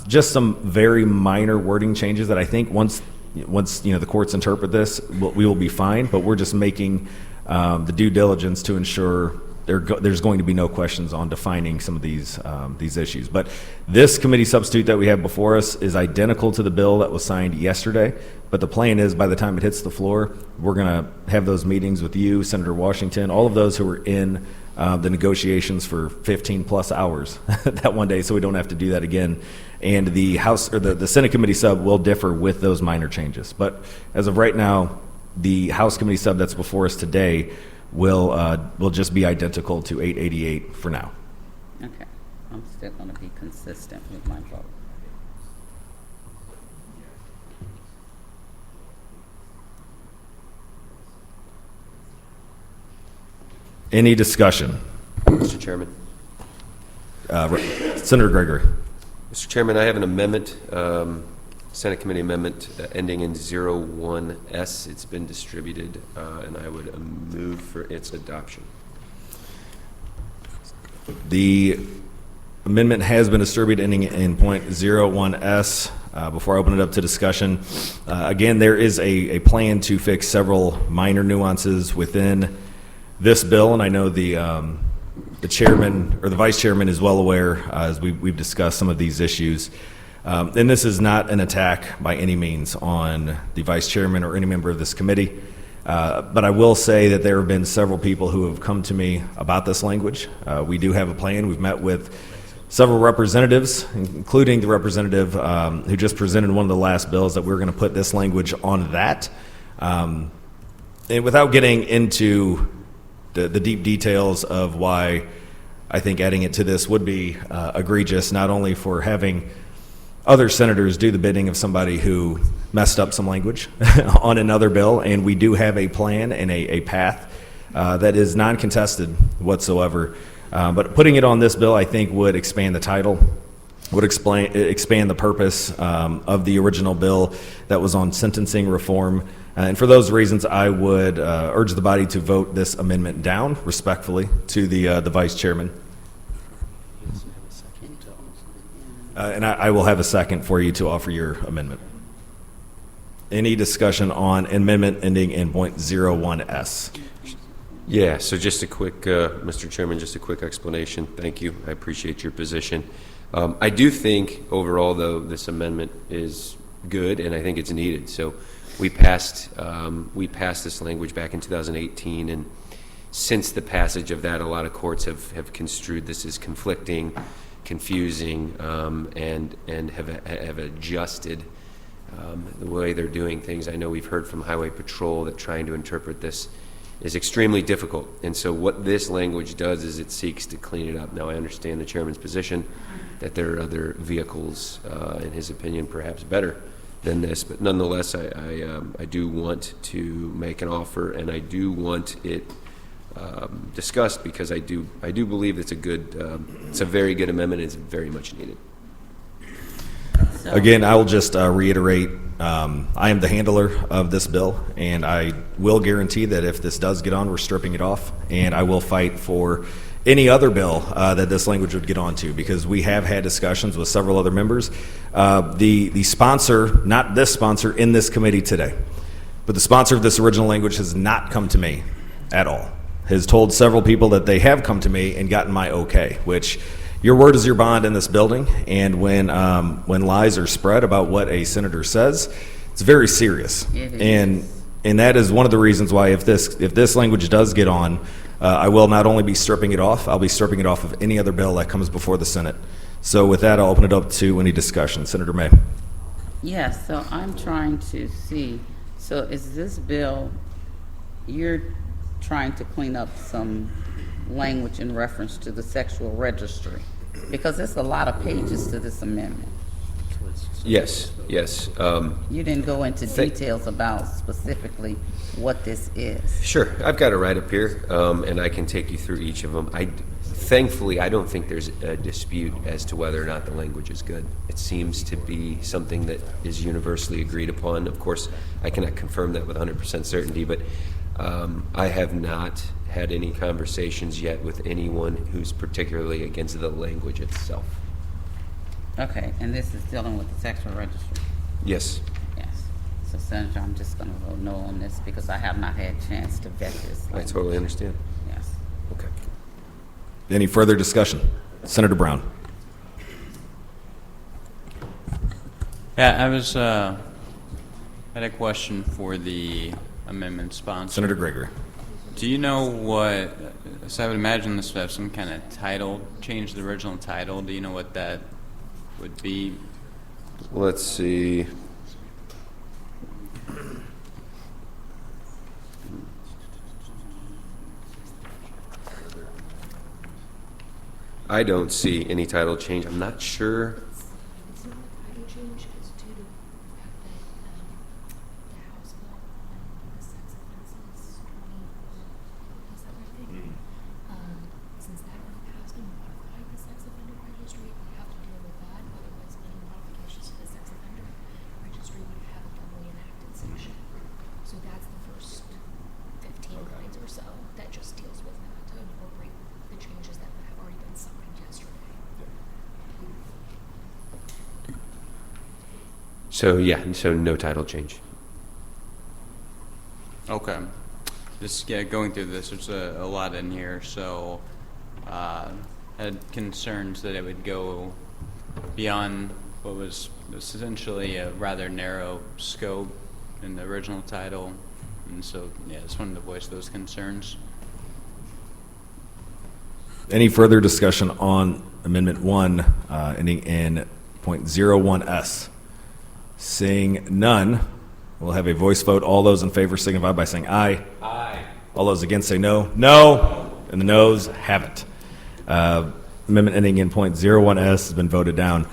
Just some very minor wording changes that I think once the courts interpret this, we will be fine, but we're just making the due diligence to ensure there's going to be no questions on defining some of these issues. But this committee substitute that we have before us is identical to the bill that was signed yesterday. But the plan is, by the time it hits the floor, we're going to have those meetings with you, Senator Washington, all of those who were in the negotiations for 15 plus hours that one day, so we don't have to do that again. And the House or the Senate Committee sub will differ with those minor changes. But as of right now, the House Committee sub that's before us today will just be identical to 888 for now. Okay. I'm still going to be consistent with my vote. Any discussion? Mr. Chairman. Senator Gregory. Mr. Chairman, I have an amendment, Senate Committee amendment ending in 01S. It's been distributed, and I would move for its adoption. The amendment has been distributed ending in point 01S. Before I open it up to discussion, again, there is a plan to fix several minor nuances within this bill, and I know the chairman or the vice chairman is well aware, as we've discussed some of these issues. And this is not an attack by any means on the vice chairman or any member of this committee. But I will say that there have been several people who have come to me about this language. We do have a plan. We've met with several representatives, including the representative who just presented one of the last bills, that we're going to put this language on that. And without getting into the deep details of why I think adding it to this would be egregious, not only for having other senators do the bidding of somebody who messed up some language on another bill, and we do have a plan and a path that is non-contested whatsoever. But putting it on this bill, I think, would expand the title, would expand the purpose of the original bill that was on sentencing reform. And for those reasons, I would urge the body to vote this amendment down respectfully to the vice chairman. And I will have a second for you to offer your amendment. Any discussion on amendment ending in .01S? Yeah, so just a quick, Mr. Chairman, just a quick explanation. Thank you. I appreciate your position. I do think overall, though, this amendment is good, and I think it's needed. So we passed this language back in 2018, and since the passage of that, a lot of courts have construed this as conflicting, confusing, and have adjusted the way they're doing things. I know we've heard from Highway Patrol that trying to interpret this is extremely difficult. And so what this language does is it seeks to clean it up. Now, I understand the chairman's position that there are other vehicles, in his opinion, perhaps better than this, but nonetheless, I do want to make an offer, and I do want it discussed, because I do believe it's it's a very good amendment. It's very much needed. Again, I will just reiterate, I am the handler of this bill, and I will guarantee that if this does get on, we're stripping it off, and I will fight for any other bill that this language would get onto, because we have had discussions with several other members. The sponsor, not this sponsor in this committee today, but the sponsor of this original language has not come to me at all. Has told several people that they have come to me and gotten my okay, which your word is your bond in this building, and when lies are spread about what a senator says, it's very serious. And that is one of the reasons why if this language does get on, I will not only be stripping it off, I'll be stripping it off of any other bill that comes before the Senate. So with that, I'll open it up to any discussion. Senator May. Yes, so I'm trying to see, so is this bill, you're trying to clean up some language in reference to the sexual registry? Because there's a lot of pages to this amendment. Yes. You didn't go into details about specifically what this is. Sure. I've got it right up here, and I can take you through each of them. Thankfully, I don't think there's a dispute as to whether or not the language is good. It seems to be something that is universally agreed upon. Of course, I cannot confirm that with 100% certainty, but I have not had any conversations yet with anyone who's particularly against the language itself. Okay, and this is dealing with the sexual registry? Yes. Yes. So, Senator, I'm just going to vote no on this because I have not had a chance to vet this language. I totally understand. Yes. Okay. Any further discussion? Senator Brown. Yeah, I was had a question for the amendment sponsor. Senator Gregory. Do you know what, so I would imagine this would have some kind of title, change the original title. Do you know what that would be? Let's see. I don't see any title change. I'm not sure. So no title change. Okay. Just going through this, there's a lot in here, so I had concerns that it would go beyond what was essentially a rather narrow scope in the original title. And so, yeah, just wanted to voice those concerns. Any further discussion on Amendment 1, ending in .01s? Seeing none, we'll have a voice vote. All those in favor signify by saying aye. Aye. All those against say no. No. And the noes have it. Amendment ending in .01s has been voted down.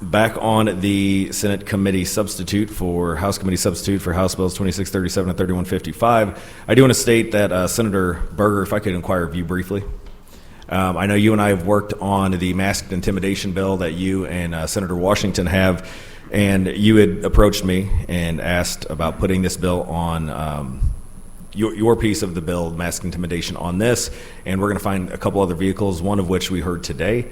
Back on the Senate committee substitute for House Committee substitute for House Bills 2637 and 3155, I do want to state that Senator Berger, if I could inquire of you briefly. I know you and I have worked on the masked intimidation bill that you and Senator Washington have, and you had approached me and asked about putting this bill on your piece of the bill, masked intimidation, on this, and we're going to find a couple other vehicles, one of which we heard today.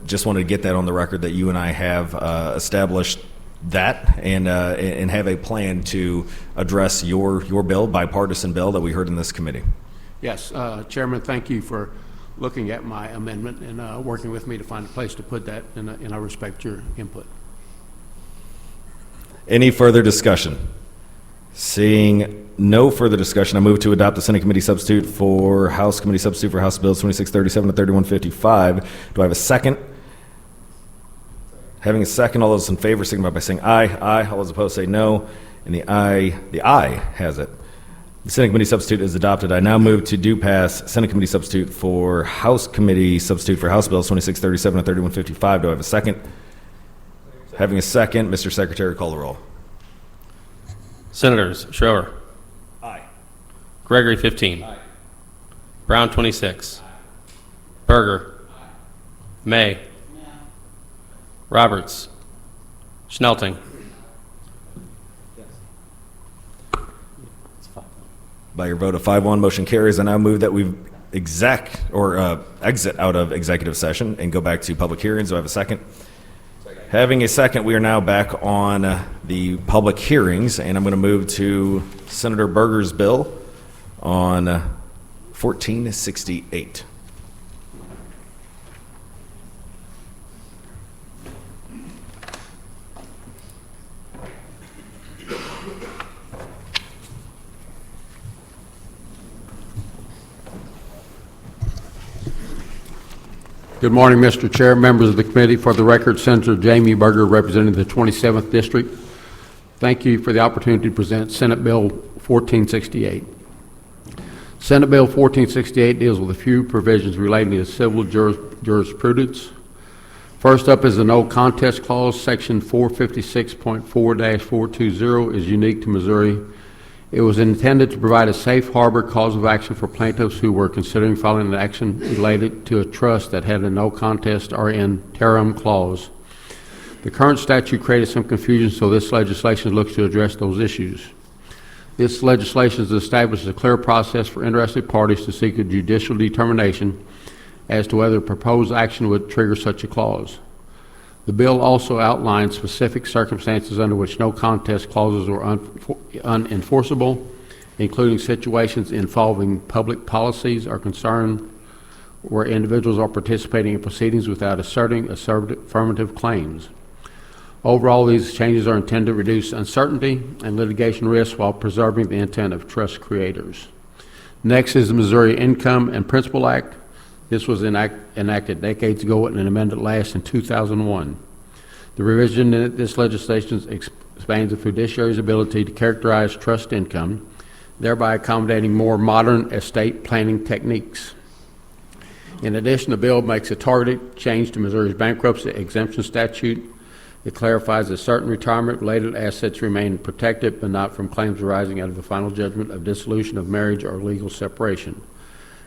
Just wanted to get that on the record that you and I have established that and have a plan to address your bill, bipartisan bill that we heard in this committee. Yes, Chairman, thank you for looking at my amendment and working with me to find a place to put that, and I respect your input. Any further discussion? Seeing no further discussion, I move to adopt the Senate Committee substitute for House Committee substitute for House Bills 2637 and 3155. Do I have a second? Having a second, all those in favor signify by saying aye. Aye. All those opposed say no. And the aye has it. The Senate Committee substitute is adopted. I now move to do pass Senate Committee substitute for House Committee substitute for House Bills 2637 and 3155. Do I have a second? Having a second, Mr. Secretary, call the roll. Senators Schroer, Aye. Gregory 15, aye. Brown 26, aye. Berger, aye. May, no. Roberts, Schnelting. Yes. By your vote of 5-1, motion carries. I now move that we exit out of executive session and go back to public hearings. Do I have a second? Having a second, we are now back on the public hearings, and I'm going to move to Senator Berger's bill on 1468. Good morning, Mr. Chair, members of the committee. For the record, Senator Jamie Berger, representing the 27th District. Thank you for the opportunity to present Senate Bill 1468. Senate Bill 1468 deals with a few provisions relating to civil jurisprudence. First up is the no contest clause. Section 456.4-420 is unique to Missouri. It was intended to provide a safe harbor cause of action for plaintiffs who were considering filing an action related to a trust that had a no contest or interim clause. The current statute created some confusion, so this legislation looks to address those issues. This legislation establishes a clear process for interested parties to seek a judicial determination as to whether proposed action would trigger such a clause. The bill also outlines specific circumstances under which no contest clauses are unenforceable, including situations involving public policies or concern where individuals are participating in proceedings without asserting affirmative claims. Overall, these changes are intended to reduce uncertainty and litigation risk while preserving the intent of trust creators. Next is the Missouri Income and Principal Act. This was enacted decades ago and amended last in 2001. The revision in this legislation expands the fiduciary's ability to characterize trust income, thereby accommodating more modern estate planning techniques. In addition, the bill makes a targeted change to Missouri's bankruptcy exemption statute. It clarifies that certain retirement-related assets remain protected, but not from claims arising out of a final judgment of dissolution of marriage or legal separation.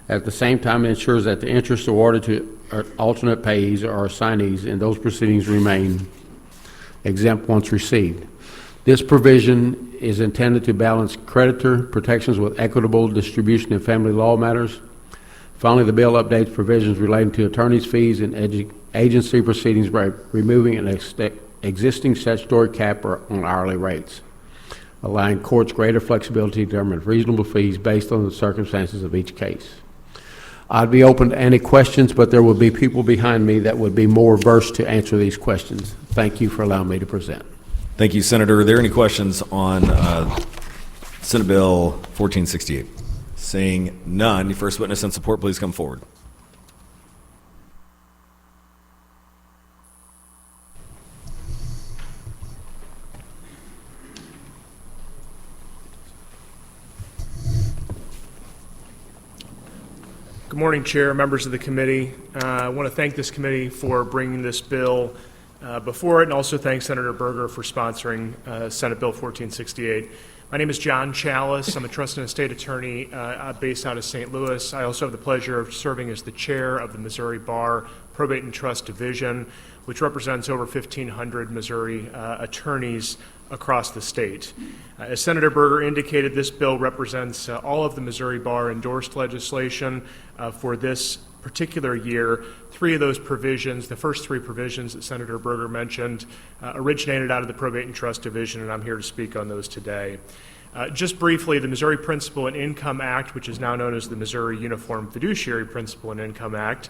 At the same time, it ensures that the interest awarded to alternate payees or assignees in those proceedings remain exempt once received. This provision is intended to balance creditor protections with equitable distribution in family law matters. Finally, the bill updates provisions relating to attorneys' fees and agency proceedings by removing an existing statutory cap on hourly rates, allowing courts greater flexibility to determine reasonable fees based on the circumstances of each case. I'd be open to any questions, but there will be people behind me that would be more versed to answer these questions. Thank you for allowing me to present. Thank you, Senator. Are there any questions on Senate Bill 1468? Seeing none, your first witness in support, please come forward. Good morning, Chair, members of the committee. I want to thank this committee for bringing this bill before it, and also thank Senator Berger for sponsoring Senate Bill 1468. My name is John Chalice. I'm a trust and estate attorney based out of St. Louis. I also have the pleasure of serving as the chair of the Missouri Bar Probate and Trust Division, which represents over 1,500 Missouri attorneys across the state. As Senator Berger indicated, this bill represents all of the Missouri Bar endorsed legislation for this particular year. Three of those provisions, the first three provisions that Senator Berger mentioned, originated out of the Probate and Trust Division, and I'm here to speak on those today. Just briefly, the Missouri Principal and Income Act, which is now known as the Missouri Uniform Fiduciary Principal and Income Act,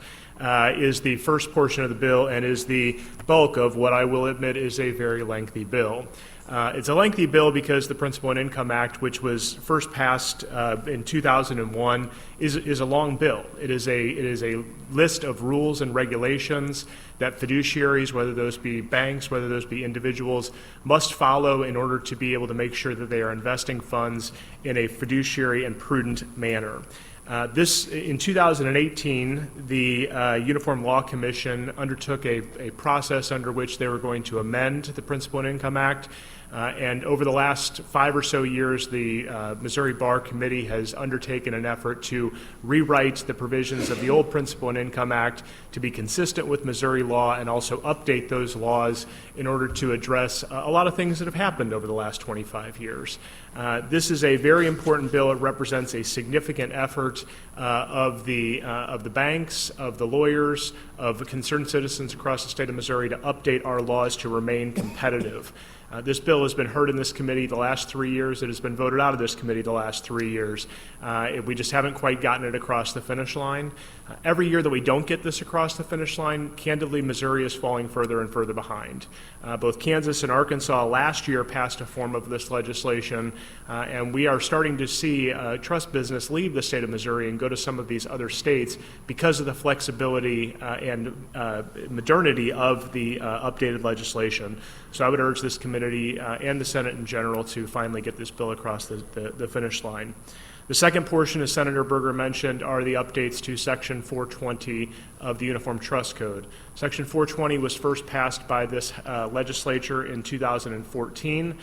is the first portion of the bill and is the bulk of what I will admit is a very lengthy bill. It's a lengthy bill because the Principal and Income Act, which was first passed in 2001, is a long bill. It is a list of rules and regulations that fiduciaries, whether those be banks, whether those be individuals, must follow in order to be able to make sure that they are investing funds in a fiduciary and prudent manner. In 2018, the Uniform Law Commission undertook a process under which they were going to amend the Principal and Income Act. And over the last 5 or so years, the Missouri Bar Committee has undertaken an effort to rewrite the provisions of the old Principal and Income Act to be consistent with Missouri law and also update those laws in order to address a lot of things that have happened over the last 25 years. This is a very important bill. It represents a significant effort of the banks, of the lawyers, of the concerned citizens across the state of Missouri to update our laws to remain competitive. This bill has been heard in this committee the last 3 years. It has been voted out of this committee the last 3 years. We just haven't quite gotten it across the finish line. Every year that we don't get this across the finish line, candidly, Missouri is falling further and further behind. Both Kansas and Arkansas last year passed a form of this legislation, and we are starting to see trust business leave the state of Missouri and go to some of these other states because of the flexibility and modernity of the updated legislation. So I would urge this committee and the Senate in general to finally get this bill across the finish line. The second portion, as Senator Berger mentioned, are the updates to Section 420 of the Uniform Trust Code. Section 420 was first passed by this legislature in 2014.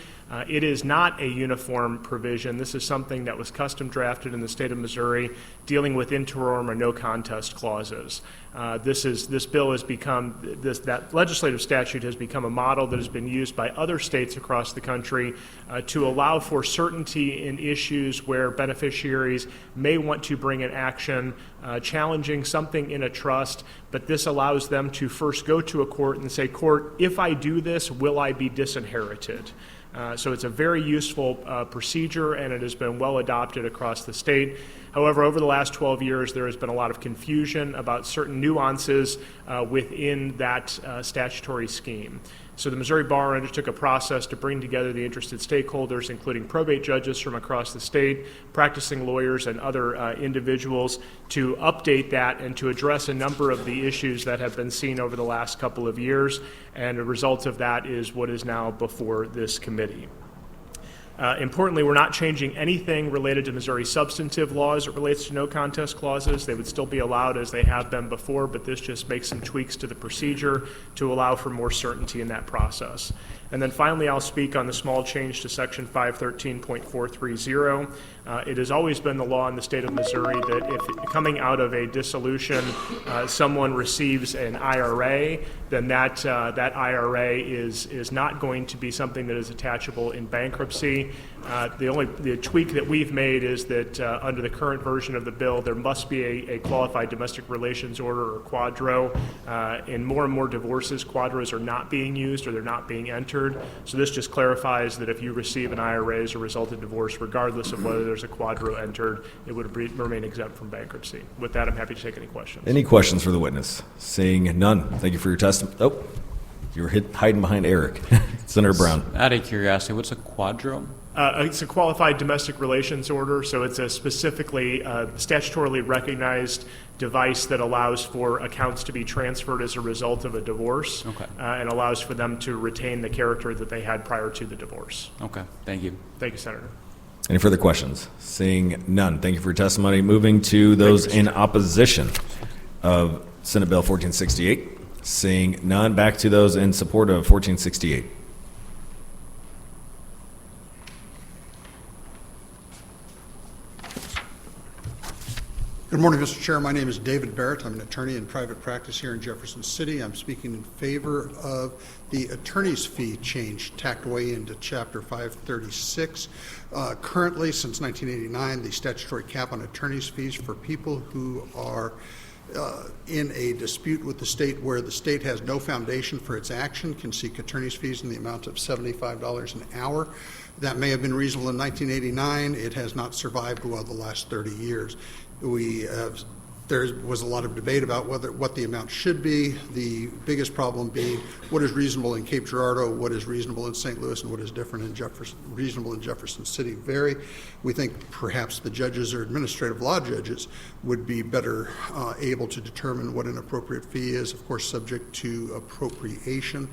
It is not a uniform provision. This is something that was custom drafted in the state of Missouri dealing with interim or no contest clauses. That legislative statute has become a model that has been used by other states across the country to allow for certainty in issues where beneficiaries may want to bring an action challenging something in a trust, but this allows them to first go to a court and say, "Court, if I do this, will I be disinherited?" So it's a very useful procedure, and it has been well adopted across the state. However, over the last 12 years, there has been a lot of confusion about certain nuances within that statutory scheme. So the Missouri Bar undertook a process to bring together the interested stakeholders, including probate judges from across the state, practicing lawyers, and other individuals, to update that and to address a number of the issues that have been seen over the last couple of years. And the result of that is what is now before this committee. Importantly, we're not changing anything related to Missouri substantive laws as it relates to no contest clauses. They would still be allowed as they have been before, but this just makes some tweaks to the procedure to allow for more certainty in that process. And then finally, I'll speak on the small change to Section 513.430. It has always been the law in the state of Missouri that if coming out of a dissolution, someone receives an IRA, then that IRA is not going to be something that is attachable in bankruptcy. The tweak that we've made is that under the current version of the bill, there must be a qualified domestic relations order or quadro. In more and more divorces, quadros are not being used or they're not being entered. entered. So this just clarifies that if you receive an IRA as a result of divorce, regardless of whether there's a quadro entered, it would remain exempt from bankruptcy. With that, I'm happy to take any questions. Any questions for the witness? Seeing none, thank you for your testimony. Oh, you were hiding behind Eric. Senator Brown. Out of curiosity, what's a quadro? It's a qualified domestic relations order, so it's a specifically statutorily recognized device that allows for accounts to be transferred as a result of a divorce, Okay. And allows for them to retain the character that they had prior to the divorce. Okay, thank you. Thank you, Senator. Any further questions? Seeing none, thank you for your testimony. Moving to those in opposition of Senate Bill 1468. Seeing none, back to those in support of 1468. Good morning, Mr. Chair. My name is David Barrett. I'm an attorney in private practice here in Jefferson City. I'm speaking in favor of the attorney's fee change tacked away into Chapter 536. Currently, since 1989, the statutory cap on attorney's fees for people who are in a dispute with the state where the state has no foundation for its action can seek attorney's fees in the amount of $75 an hour. That may have been reasonable in 1989. It has not survived well the last 30 years. There was a lot of debate about what the amount should be. The biggest problem being what is reasonable in Cape Girardeau, what is reasonable in St. Louis, and what is different in reasonable in Jefferson City vary. We think perhaps the judges or administrative law judges would be better able to determine what an appropriate fee is, of course, subject to appropriation.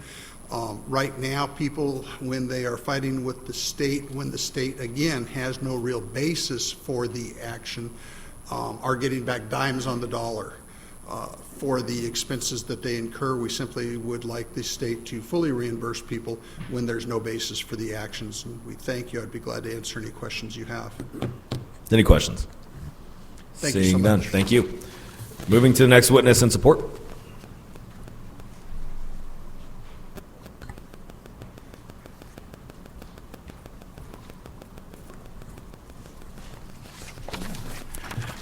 Right now, people, when they are fighting with the state, when the state, again, has no real basis for the action, are getting back dimes on the dollar for the expenses that they incur. We simply would like the state to fully reimburse people when there's no basis for the actions. And we thank you. I'd be glad to answer any questions you have. Any questions? Thank you so Seeing none, much. thank you. Moving to the next witness in support.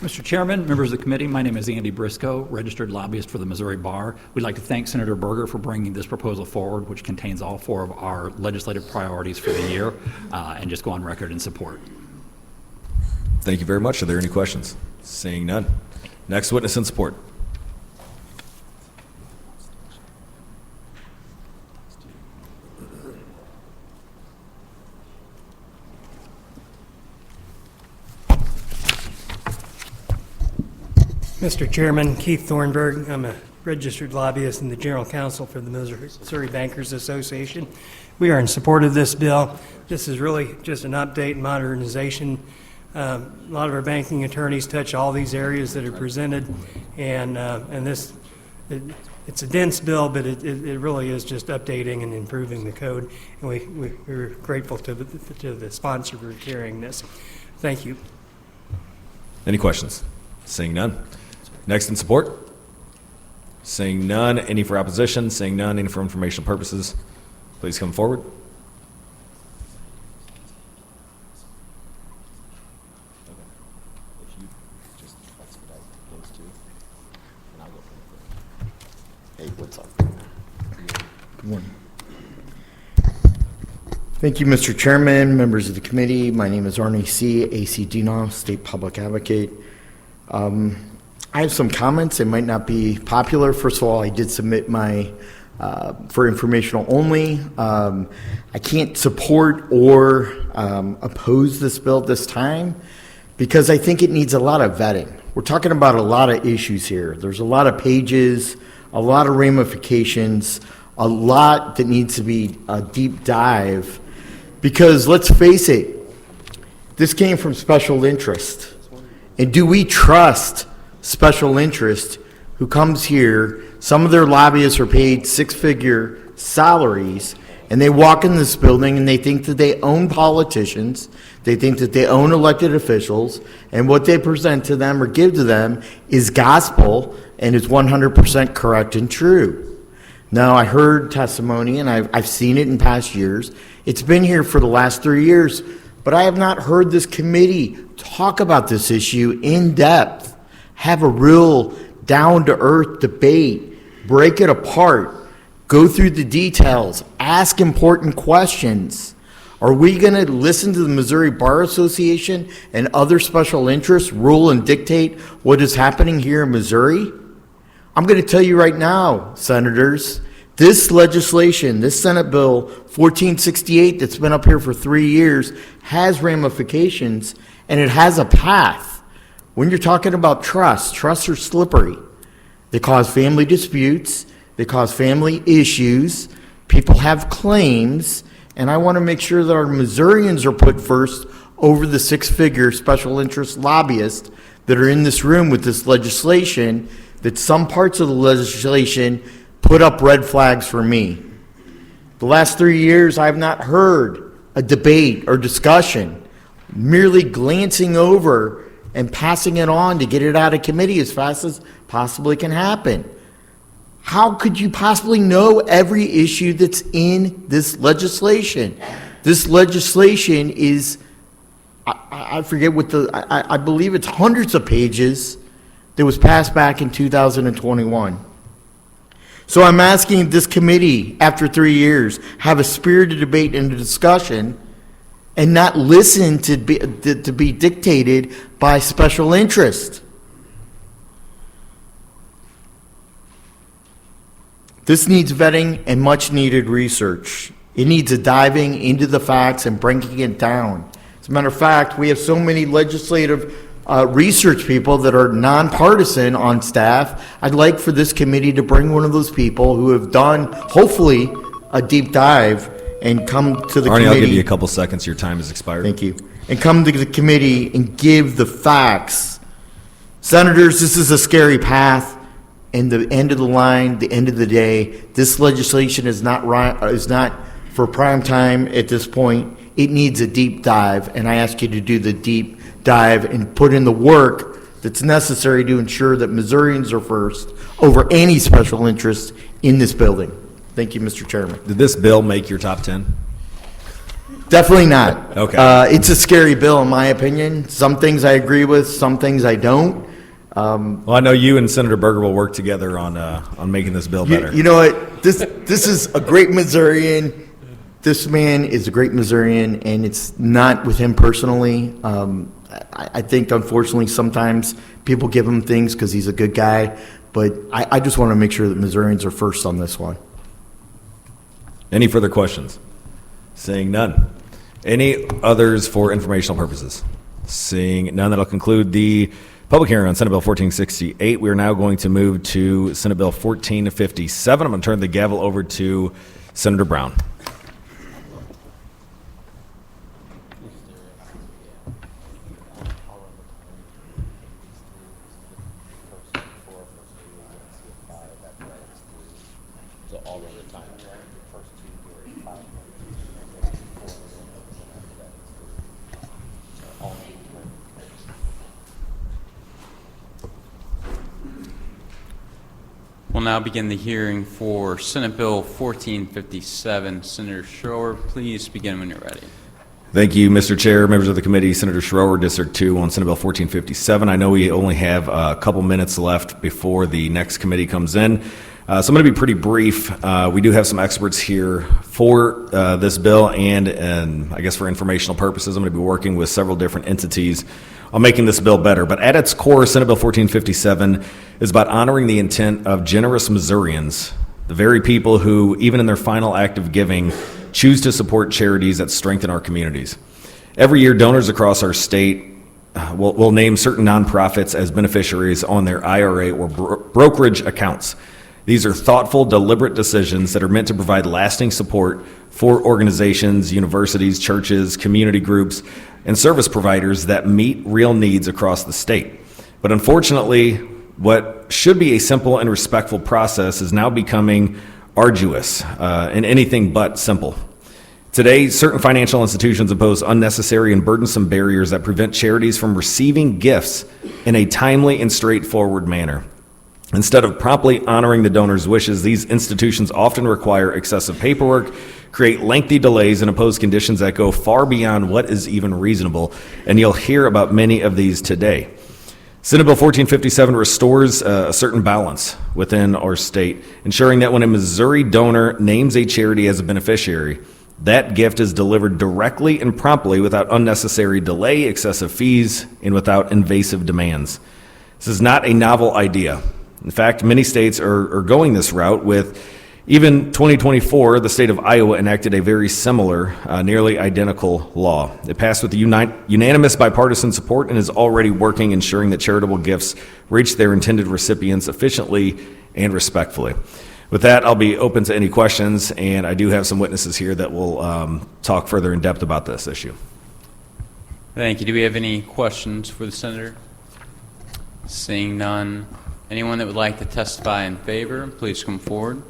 Mr. Chairman, members of the committee, my name is Andy Briscoe, registered lobbyist for the Missouri Bar. We'd like to thank Senator Berger for bringing this proposal forward, which contains all four of our legislative priorities for the year, and just go on record in support. Thank you very much. Are there any questions? Seeing none. Next witness in support. Mr. Chairman, Keith Thornburg. I'm a registered lobbyist and the general counsel for the Missouri Bankers Association. We are in support of this bill. This is really just an update and modernization. A lot of our banking attorneys touch all these areas that are presented, and this, it's a dense bill, but it really is just updating and improving the code, and we're grateful to the sponsor for carrying this. Thank you. Any questions? Seeing none. Next in support? Seeing none. Any for opposition? Seeing none. Any for informational purposes? Please come forward. Hey, what's up? Good morning. Thank you, Mr. Chairman, members of the committee. My name is Arnie C., AC Dino, State Public Advocate. I have some comments. They might not be popular. First of all, I did submit my for informational only. I can't support or oppose this bill at this time because I think it needs a lot of vetting. We're talking about a lot of issues here. There's a lot of pages, a lot of ramifications, a lot that needs to be a deep dive because let's face it, this came from special interest. And do we trust special interest who comes here? Some of their lobbyists are paid six-figure salaries, and they walk in this building and they think that they own politicians, they think that they own elected officials, and what they present to them or give to them is gospel and is 100% correct and true. Now, I heard testimony, and I've seen it in past years. It's been here for the last 3 years, but I have not heard this committee talk about this issue in depth, have a real down-to-earth debate, break it apart, Go through the details. Ask important questions. Are we going to listen to the Missouri Bar Association and other special interests rule and dictate what is happening here in Missouri? I'm going to tell you right now, senators, this legislation, this Senate Bill 1468 that's been up here for 3 years has ramifications, and it has a path. When you're talking about trusts are slippery. They cause family disputes. They cause family issues. People have claims. And I want to make sure that our Missourians are put first over the six-figure special interest lobbyists that are in this room with this legislation, that some parts of the legislation put up red flags for me. The last 3 years, I have not heard a debate or discussion, merely glancing over and passing it on to get it out of committee as fast as possibly can happen. How could you possibly know every issue that's in this legislation? This legislation is, I forget what I believe it's hundreds of pages that was passed back in 2021. So I'm asking this committee, after 3 years, have a spirited debate and a discussion and not listen to be dictated by special interest. This needs vetting and much needed research. It needs a diving into the facts and breaking it down. As a matter of fact, we have so many legislative research people that are nonpartisan on staff. I'd like for this committee to bring one of those people who have done, hopefully, a deep dive and come to the Arnie, committee. I'll give you a couple seconds. Your time has expired. Thank you. And come to the committee and give the facts. Senators, this is a scary path. And the end of the line, the end of the day, this legislation is not for prime time at this point. It needs a deep dive, and I ask you to do the deep dive and put in the work that's necessary to ensure that Missourians are first over any special interest in this building. Thank you, Mr. Chairman. Did this bill make your top 10? Definitely not. Okay. It's a scary bill, in my opinion. Some things I agree with, some things I don't. Well, I know you and Senator Berger will work together on making this bill better. You know what? This is a great Missourian. This man is a great Missourian, and it's not with him personally. I think, unfortunately, sometimes people give him things because he's a good guy, but I just want to make sure that Missourians are first on this one. Any further questions? Seeing none. Any others for informational purposes? Seeing none, that'll conclude the public hearing on Senate Bill 1468. We are now going to move to Senate Bill 1457. I'm going to turn the gavel over to Senator Brown. We'll now begin the hearing for Senate Bill 1457. Senator Schroer, please begin when you're ready. Thank you, Mr. Chair, members of the committee. Senator Schroer, District 2 on Senate Bill 1457. I know we only have a couple minutes left before the next committee comes in. So I'm going to be pretty brief. We do have some experts here for this bill, and I guess for informational purposes, I'm going to be working with several different entities on making this bill better. But at its core, Senate Bill 1457 is about honoring the intent of generous Missourians, the very people who, even in their final act of giving, choose to support charities that strengthen our communities. Every year, donors across our state will name certain nonprofits as beneficiaries on their IRA or brokerage accounts. These are thoughtful, deliberate decisions that are meant to provide lasting support for organizations, universities, churches, community groups, and service providers that meet real needs across the state. But unfortunately, what should be a simple and respectful process is now becoming arduous and anything but simple. Today, certain financial institutions impose unnecessary and burdensome barriers that prevent charities from receiving gifts in a timely and straightforward manner. Instead of promptly honoring the donor's wishes, these institutions often require excessive paperwork, create lengthy delays, and impose conditions that go far beyond what is even reasonable, and you'll hear about many of these today. Senate Bill 1457 restores a certain balance within our state, ensuring that when a Missouri donor names a charity as a beneficiary, that gift is delivered directly and promptly without unnecessary delay, excessive fees, and without invasive demands. This is not a novel idea. In fact, many states are going this route. With even 2024, the state of Iowa enacted a very similar, nearly identical law. It passed with unanimous bipartisan support and is already working, ensuring that charitable gifts reach their intended recipients efficiently and respectfully. With that, I'll be open to any questions, and I do have some witnesses here that will talk further in depth about this issue. Thank you. Do we have any questions for the senator? Seeing none. Anyone that would like to testify in favor, please come forward.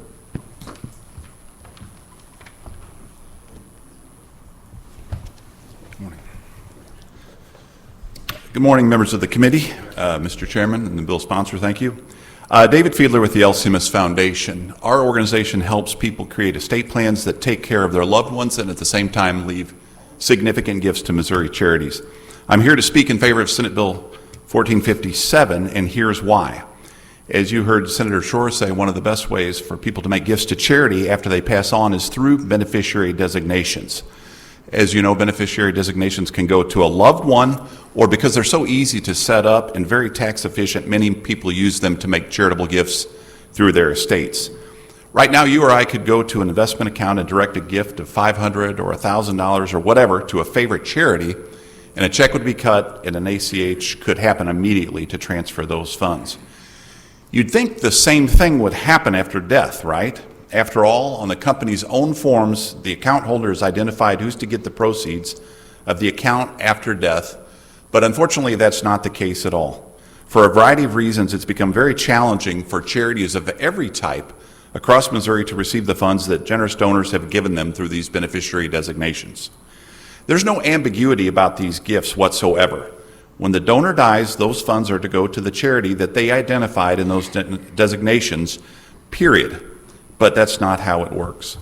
Good morning, members of the committee, Mr. Chairman, and the bill sponsor, thank you. David Fiedler with the L. Simmons Foundation. Our organization helps people create estate plans that take care of their loved ones and at the same time leave significant gifts to Missouri charities. I'm here to speak in favor of Senate Bill 1457, and here's why. As you heard Senator Schroer say, one of the best ways for people to make gifts to charity after they pass on is through beneficiary designations. As you know, beneficiary designations can go to a loved one, or because they're so easy to set up and very tax efficient, many people use them to make charitable gifts through their estates. Right now, you or I could go to an investment account and direct a gift of $500 or $1,000 or whatever to a favorite charity, and a check would be cut and an ACH could happen immediately to transfer those funds. You'd think the same thing would happen after death, right? After all, on the company's own forms, the account holder is identified who's to get the proceeds of the account after death, but unfortunately that's not the case at all. For a variety of reasons, it's become very challenging for charities of every type across Missouri to receive the funds that generous donors have given them through these beneficiary designations. There's no ambiguity about these gifts whatsoever. When the donor dies, those funds are to go to the charity that they identified in those designations, period. But that's not how it works.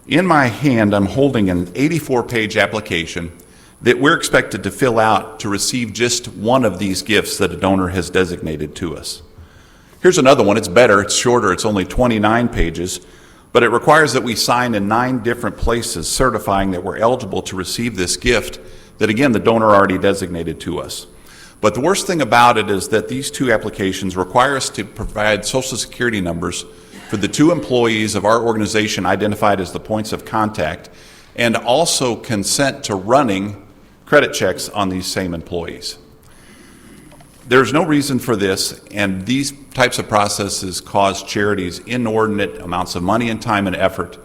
In my hand, I'm holding an 84-page application that we're expected to fill out to receive just one of these gifts that a donor has designated to us. Here's another one. It's better. It's shorter. It's only 29 pages, but it requires that we sign in 9 different places certifying that we're eligible to receive this gift that, again, the donor already designated to us. But the worst thing about it is that these 2 applications require us to provide Social Security numbers for the 2 employees of our organization identified as the points of contact, and also consent to running credit checks on these same employees. There's no reason for this, and these types of processes cause charities inordinate amounts of money and time and effort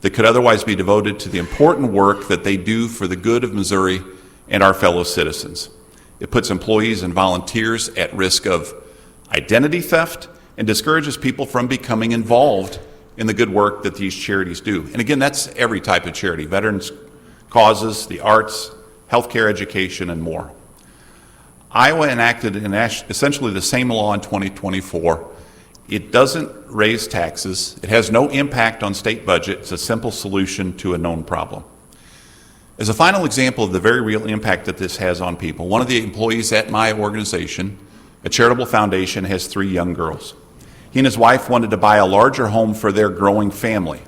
that could otherwise be devoted to the important work that they do for the good of Missouri and our fellow citizens. It puts employees and volunteers at risk of identity theft and discourages people from becoming involved in the good work that these charities do. And again, that's every type of charity: veterans causes, the arts, healthcare, education, and more. Iowa enacted essentially the same law in 2024. It doesn't raise taxes. It has no impact on state budget. It's a simple solution to a known problem. As a final example of the very real impact that this has on people, one of the employees at my organization, a charitable foundation, has 3 young girls. He and his wife wanted to buy a larger home for their growing family.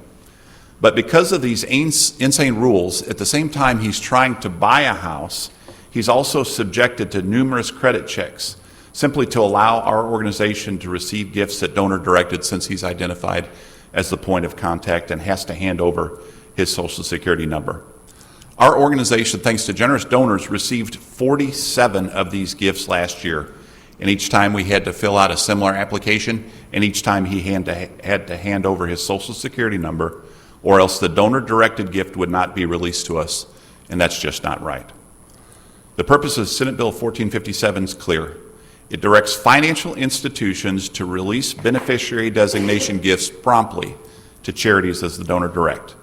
But because of these insane rules, at the same time he's trying to buy a house, he's also subjected to numerous credit checks, simply to allow our organization to receive gifts that donor directed, since he's identified as the point of contact and has to hand over his Social Security number. Our organization, thanks to generous donors, received 47 of these gifts last year. And each time we had to fill out a similar application, and each time he had to hand over his Social Security number, or else the donor-directed gift would not be released to us, and that's just not right. The purpose of Senate Bill 1457 is clear. It directs financial institutions to release beneficiary designation gifts promptly to charities as the donor direct.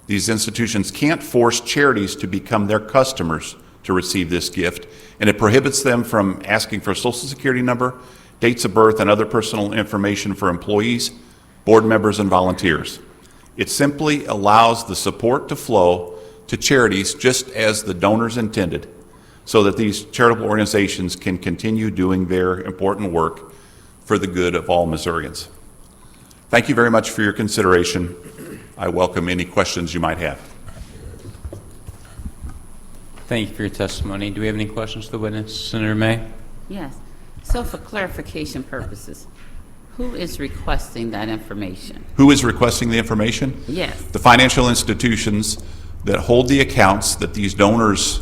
These institutions can't force charities to become their customers to receive this gift, and it prohibits them from asking for a Social Security number, dates of birth, and other personal information for employees, board members, and volunteers. It simply allows the support to flow to charities just as the donors intended, so that these charitable organizations can continue doing their important work for the good of all Missourians. Thank you very much for your consideration. I welcome any questions you might have. Thank you for your testimony. Do we have any questions for the witness? Senator May? Yes. So for clarification purposes, who is requesting that information? Who is requesting the information? Yes. The financial institutions that hold the accounts that these donors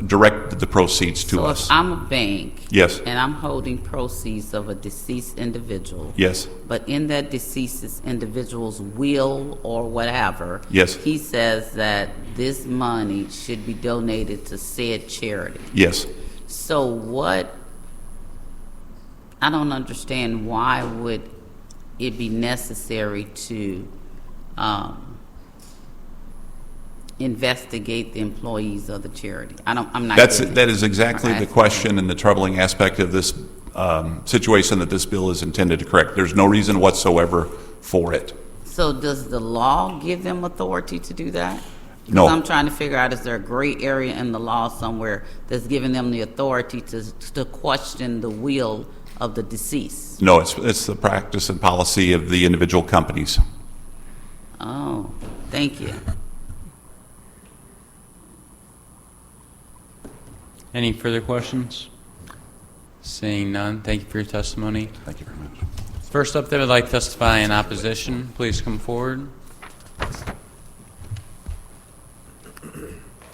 direct the proceeds to us. So if I'm a bank. Yes. And I'm holding proceeds of a deceased individual. Yes. But in that deceased individual's will or whatever. Yes. He says that this money should be donated to said charity. Yes. So what, I don't understand why would it be necessary to investigate the employees of the charity? I'm not getting it. That is exactly the question and the troubling aspect of this situation that this bill is intended to correct. There's no reason whatsoever for it. So does the law give them authority to do that? No. Because I'm trying to figure out, is there a gray area in the law somewhere that's giving them the authority to question the will of the deceased? No, it's the practice and policy of the individual companies. Oh, thank you. Any further questions? Seeing none, thank you for your testimony. Thank you very much. First up, that would like to testify in opposition. Please come forward.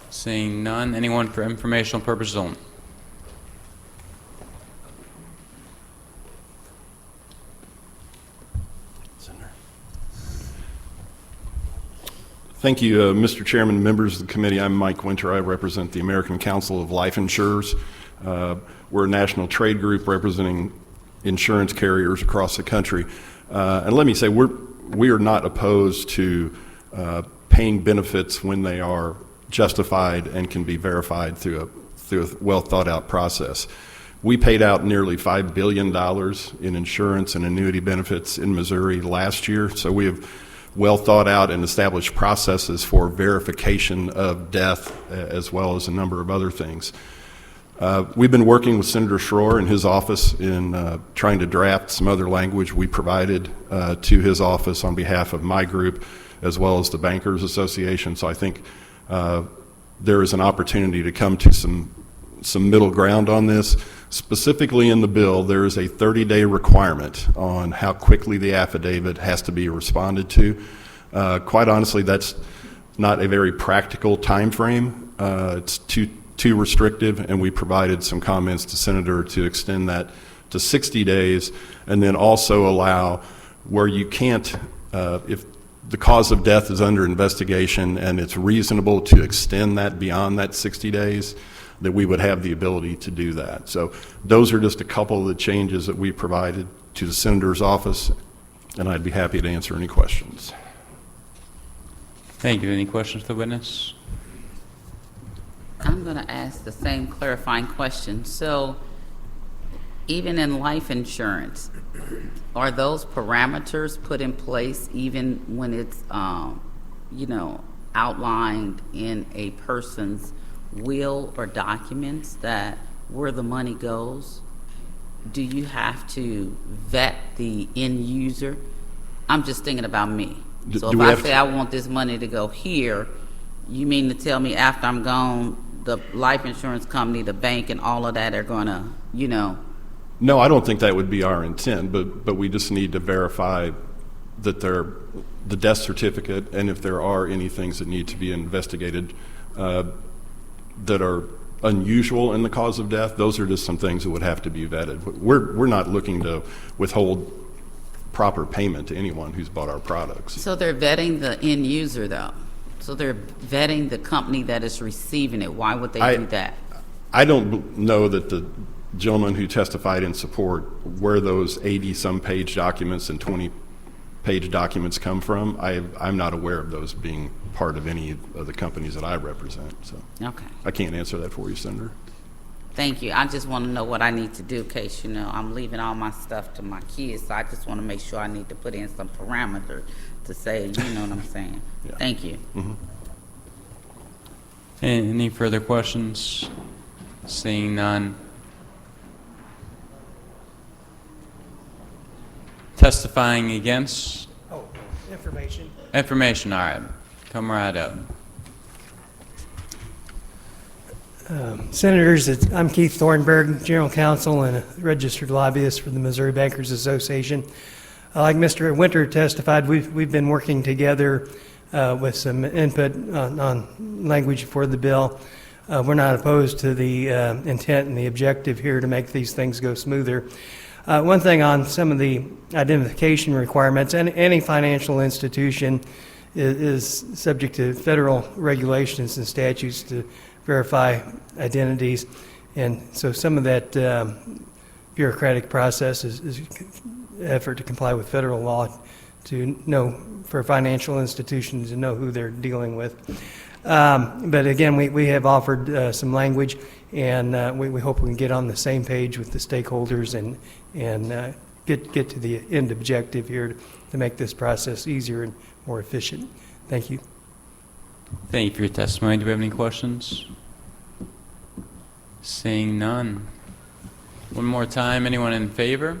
Seeing none, anyone for informational purposes only? Thank you, Mr. Chairman, members of the committee. I'm Mike Winter. I represent the American Council of Life Insurers. We're a national trade group representing insurance carriers across the country. And let me say, we are not opposed to paying benefits when they are justified and can be verified through a well thought out process. We paid out nearly $5 billion in insurance and annuity benefits in Missouri last year, so we have well thought out and established processes for verification of death, as well as a number of other things. We've been working with Senator Schroer in his office in trying to draft some other language we provided to his office on behalf of my group, as well as the Bankers Association. So I think there is an opportunity to come to some middle ground on this. Specifically in the bill, there is a 30-day requirement on how quickly the affidavit has to be responded to. Quite honestly, that's not a very practical time frame. It's too restrictive, and we provided some comments to Senator to extend that to 60 days, and then also allow where you can't, if the cause of death is under investigation and it's reasonable to extend that beyond that 60 days, that we would have the ability to do that. So those are just a couple of the changes that we provided to the Senator's office, and I'd be happy to answer any questions. Thank you. Any questions for the witness? I'm going to ask the same clarifying question. So even in life insurance, are those parameters put in place even when it's, outlined in a person's will or documents that where the money goes? Do you have to vet the end user? I'm just thinking about me. So if I say I want this money to go here, you mean to tell me after I'm gone, the life insurance company, the bank, and all of that are going to, No, I don't think that would be our intent, but we just need to verify that the death certificate, and if there are any things that need to be investigated that are unusual in the cause of death, those are just some things that would have to be vetted. We're not looking to withhold proper payment to anyone who's bought our products. So they're vetting the end user, though. So they're vetting the company that is receiving it. Why would they do that? I don't know that the gentleman who testified in support where those 80-some page documents and 20-page documents come from. I'm not aware of those being part of any of the companies that I represent. So Okay. I can't answer that for you, Senator. Thank you. I just want to know what I need to do in case, I'm leaving all my stuff to my kids. So I just want to make sure I need to put in some parameters to say, you know what I'm saying. Yeah. Thank you. Mm-hmm. Any further questions? Seeing none. Testifying against? Oh, information. Information, all right. Come right up. Senators, I'm Keith Thornburg, General Counsel and a registered lobbyist for the Missouri Bankers Association. Like Mr. Winter testified, we've been working together with some input on language for the bill. We're not opposed to the intent and the objective here to make these things go smoother. One thing on some of the identification requirements, any financial institution is subject to federal regulations and statutes to verify identities, and so some of that bureaucratic process is effort to comply with federal law to know, for financial institutions to know who they're dealing with. But again, we have offered some language, and we hope we can get on the same page with the stakeholders and get to the end objective here to make this process easier and more efficient. Thank you. Thank you for your testimony. Do we have any questions? Seeing none. One more time, anyone in favor?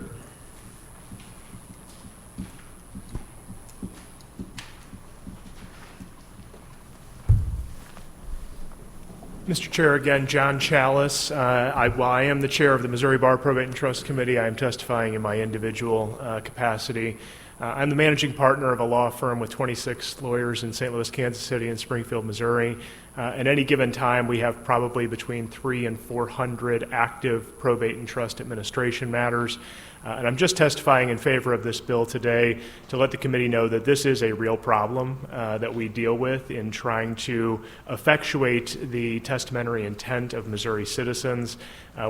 Mr. Chair, again, John Chalice. While I am the chair of the Missouri Bar Probate and Trust Committee, I am testifying in my individual capacity. I'm the managing partner of a law firm with 26 lawyers in St. Louis, Kansas City, and Springfield, Missouri. At any given time, we have probably between 300 and 400 active probate and trust administration matters. And I'm just testifying in favor of this bill today to let the committee know that this is a real problem that we deal with in trying to effectuate the testamentary intent of Missouri citizens,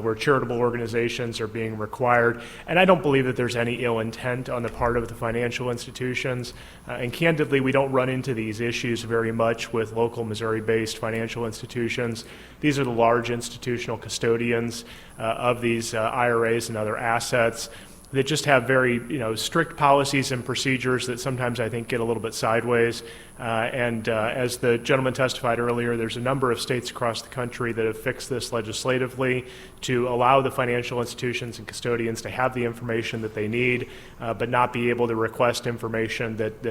where charitable organizations are being required. And I don't believe that there's any ill intent on the part of the financial institutions. And candidly, we don't run into these issues very much with local Missouri-based financial institutions. These are the large institutional custodians of these IRAs and other assets that just have very strict policies and procedures that sometimes I think get a little bit sideways. As the gentleman testified earlier, there's a number of states across the country that have fixed this legislatively to allow the financial institutions and custodians to have the information that they need, but not be able to request information that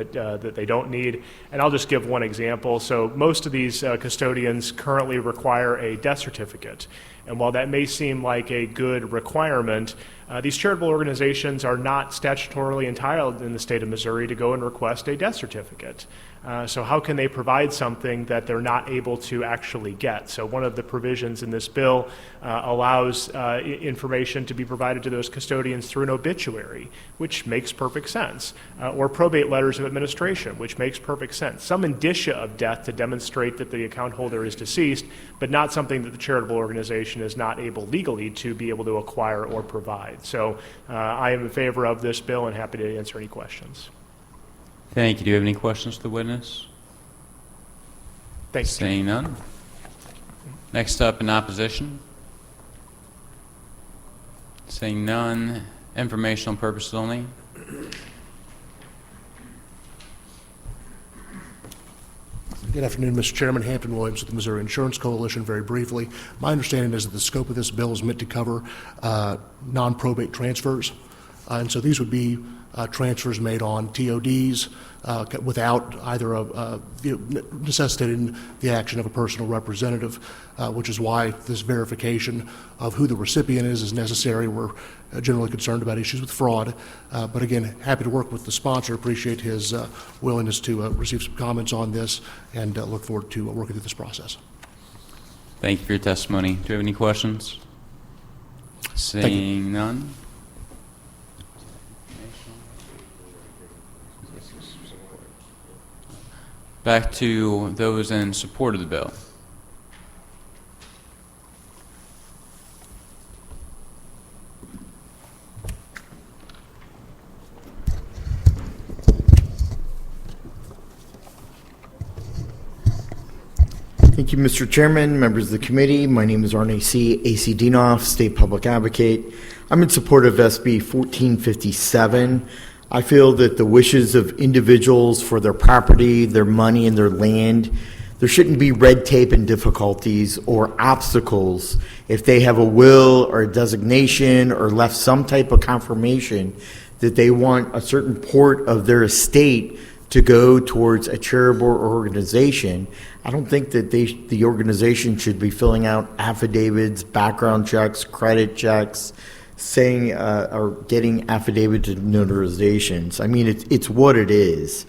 they don't need. And I'll just give one example. So most of these custodians currently require a death certificate. And while that may seem like a good requirement, these charitable organizations are not statutorily entitled in the state of Missouri to go and request a death certificate. So how can they provide something that they're not able to actually get? So one of the provisions in this bill allows information to be provided to those custodians through an obituary, which makes perfect sense, or probate letters of administration, which makes perfect sense. Some indicia of death to demonstrate that the account holder is deceased, but not something that the charitable organization is not able legally to be able to acquire or provide. So I am in favor of this bill and happy to answer any questions. Thank you. Do you have any questions to the witness? Thanks. Seeing none. Next up, in opposition. Seeing none. Informational purposes only. Good afternoon, Mr. Chairman. Hampton Williams with the Missouri Insurance Coalition. Very briefly, my understanding is that the scope of this bill is meant to cover non-probate transfers. And so these would be transfers made on TODs without either necessitating the action of a personal representative, which is why this verification of who the recipient is necessary. We're generally concerned about issues with fraud. But again, happy to work with the sponsor. Appreciate his willingness to receive some comments on this and look forward to working through this process. Thank you for your testimony. Do you have any questions? Seeing none. Back to those in support of the bill. Thank you, Mr. Chairman, members of the committee. My name is Arne C. A.C. Dienoff, State Public Advocate. I'm in support of SB 1457. I feel that the wishes of individuals for their property, their money, and their land, there shouldn't be red tape and difficulties or obstacles if they have a will or a designation or left some type of confirmation that they want a certain part of their estate to go towards a charitable organization. I don't think that the organization should be filling out affidavits, background checks, credit checks, saying or getting affidavit to notarizations. I mean, it's what it is.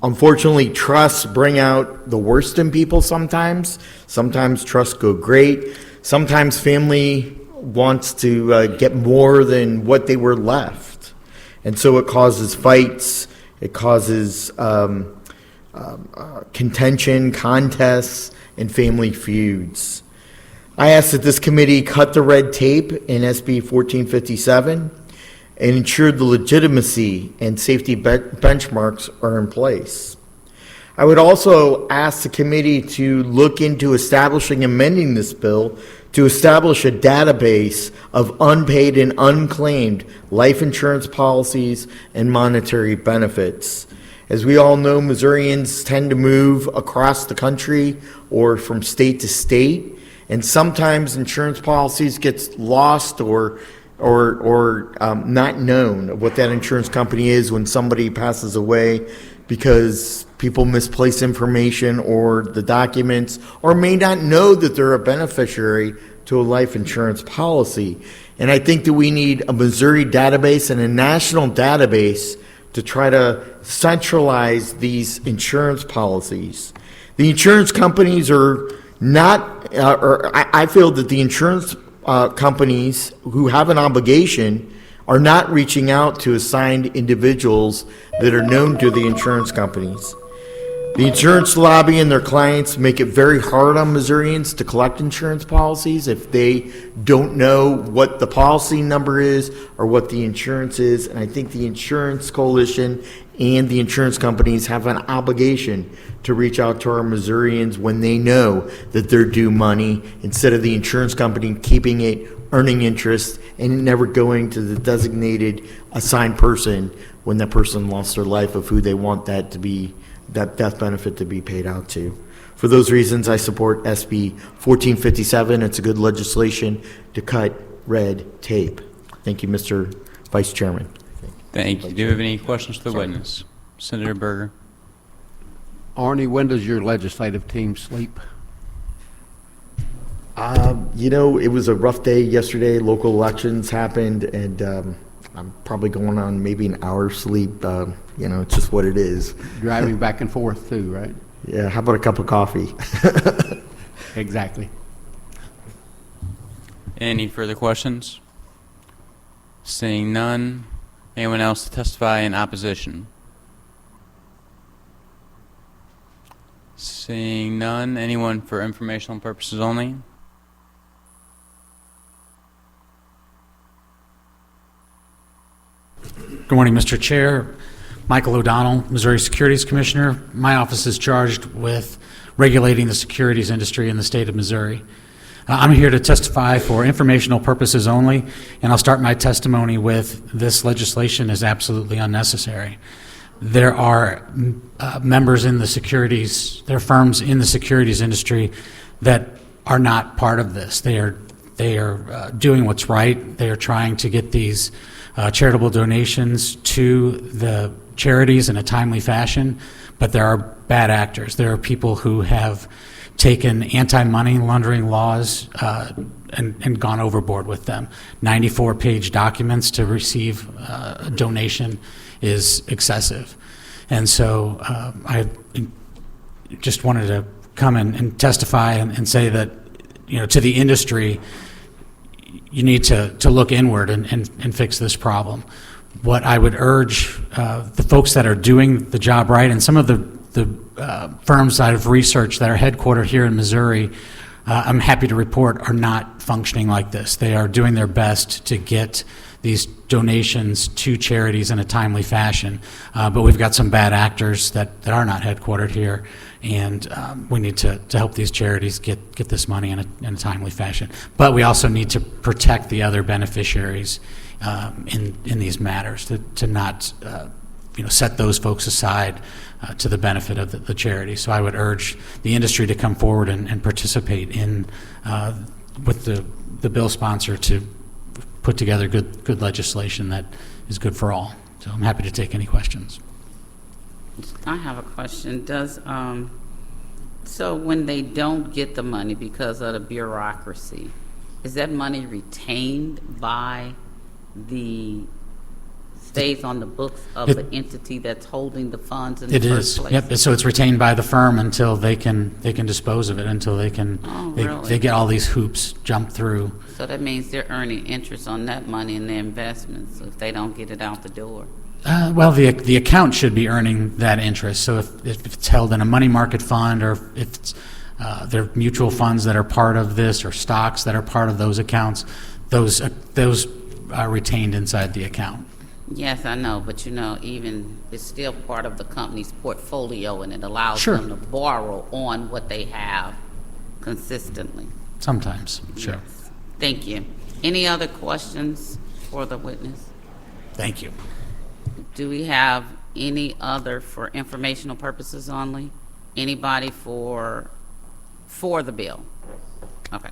Unfortunately, trusts bring out the worst in people sometimes. Sometimes trusts go great. Sometimes family wants to get more than what they were left. And so it causes fights. It causes contention, contests, and family feuds. I ask that this committee cut the red tape in SB 1457 and ensure the legitimacy and safety benchmarks are in place. I would also ask the committee to look into establishing and amending this bill to establish a database of unpaid and unclaimed life insurance policies and monetary benefits. As we all know, Missourians tend to move across the country or from state to state, and sometimes insurance policies gets lost or not known what that insurance company is when somebody passes away, because people misplace information or the documents, or may not know that they're a beneficiary to a life insurance policy. And I think that we need a Missouri database and a national database to try to centralize these insurance policies. The insurance companies are not, I feel that the insurance companies who have an obligation are not reaching out to assigned individuals that are known to the insurance companies. The insurance lobby and their clients make it very hard on Missourians to collect insurance policies if they don't know what the policy number is or what the insurance is. And I think the Insurance Coalition and the insurance companies have an obligation to reach out to our Missourians when they know that they're due money, instead of the insurance company keeping it, earning interest, and it never going to the designated assigned person when that person lost their life, of who they want that to be, that death benefit to be paid out to. For those reasons, I support SB 1457. It's a good legislation to cut red tape. Thank you, Mr. Vice Chairman. Thank you. Do you have any questions for the witness? Senator Berger. Arnie, when does your legislative team sleep? You know, it was a rough day yesterday. Local elections happened, and I'm probably going on maybe an hour's sleep. You know, it's just what it is. Driving back and forth too, right? Yeah, how about a cup of coffee? Exactly. Any further questions? Seeing none. Anyone else to testify in opposition? Seeing none. Anyone for informational purposes only? Good morning, Mr. Chair. Michael O'Donnell, Missouri Securities Commissioner. My office is charged with regulating the securities industry in the state of Missouri. I'm here to testify for informational purposes only, and I'll start my testimony with this legislation is absolutely unnecessary. There are members in the securities, there are firms in the securities industry that are not part of this. They are doing what's right. They are trying to get these charitable donations to the charities in a timely fashion, but there are bad actors. There are people who have taken anti-money laundering laws and gone overboard with them. 94-page documents to receive a donation is excessive. And so I just wanted to come and testify and say that, you know, to the industry, you need to look inward and fix this problem. What I would urge the folks that are doing the job right, and some of the firms that I've researched that are headquartered here in Missouri, I'm happy to report, are not functioning like this. They are doing their best to get these donations to charities in a timely fashion, but we've got some bad actors that are not headquartered here, and we need to help these charities get this money in a timely fashion. But we also need to protect the other beneficiaries in these matters, to not set those folks aside to the benefit of the charity. So I would urge the industry to come forward and participate in with the bill sponsor to put together good legislation that is good for all. So I'm happy to take any questions. I have a question. So when they don't get the money because of the bureaucracy, is that money retained by stays on the books of the entity that's holding the funds in the first place? Yep. So it's retained by the firm until they can dispose of it, until they can they get all these hoops jumped through. So that means they're earning interest on that money in their investments if they don't get it out the door. Well, the account should be earning that interest. So if it's held in a money market fund, or if it's, there are mutual funds that are part of this, or stocks that are part of those accounts, those are retained inside the account. Yes, I know, but even it's still part of the company's portfolio, and it allows Sure. them to borrow on what they have consistently. Sometimes, sure. Yes. Thank you. Any other questions for the witness? Thank you. Do we have any other for informational purposes only? Anybody for the bill? Okay.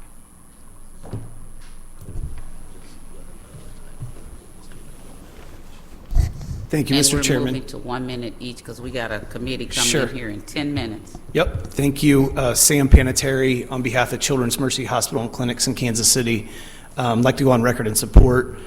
Thank you, Mr. Chairman. And we're moving to 1 minute each because we got a committee coming Sure. in here in 10 minutes. Yep. Thank you, Sam Panettiere, on behalf of Children's Mercy Hospital and Clinics in Kansas City. I'd like to go on record in support.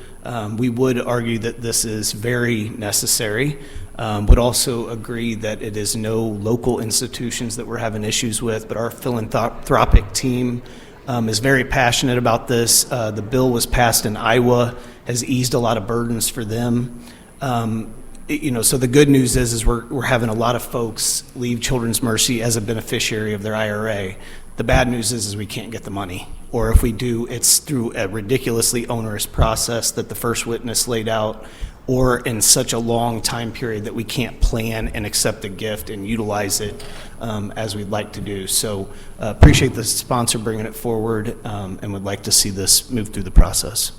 We would argue that this is very necessary. Would also agree that it is no local institutions that we're having issues with, but our philanthropic team is very passionate about this. The bill was passed in Iowa, has eased a lot of burdens for them. So the good news is we're having a lot of folks leave Children's Mercy as a beneficiary of their IRA. The bad news is we can't get the money, or if we do, it's through a ridiculously onerous process that the first witness laid out, or in such a long time period that we can't plan and accept a gift and utilize it as we'd like to do. So appreciate the sponsor bringing it forward, and would like to see this move through the process.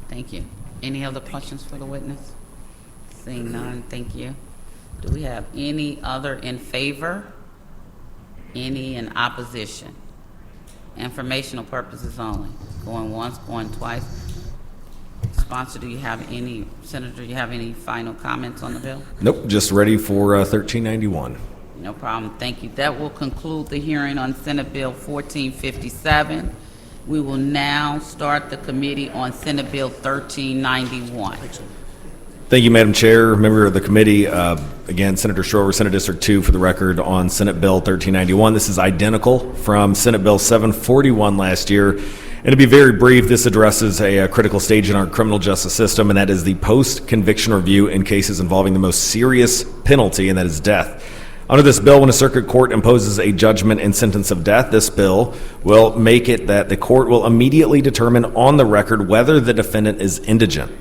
Thank you. Any other questions for the witness? Seeing none, thank you. Do we have any other in favor? Any in opposition? Informational purposes only. Going once, going twice. Sponsor, Senator, do you have any final comments on the bill? Nope, just ready for 1391. No problem, thank you. That will conclude the hearing on Senate Bill 1457. We will now start the committee on Senate Bill 1391. Thank you, Madam Chair, member of the committee. Again, Senator Schroer, Senate District 2, for the record, on Senate Bill 1391. This is identical from Senate Bill 741 last year. And to be very brief, this addresses a critical stage in our criminal justice system, and that is the post-conviction review in cases involving the most serious penalty, and that is death. Under this bill, when a circuit court imposes a judgment and sentence of death, this bill will make it that the court will immediately determine on the record whether the defendant is indigent.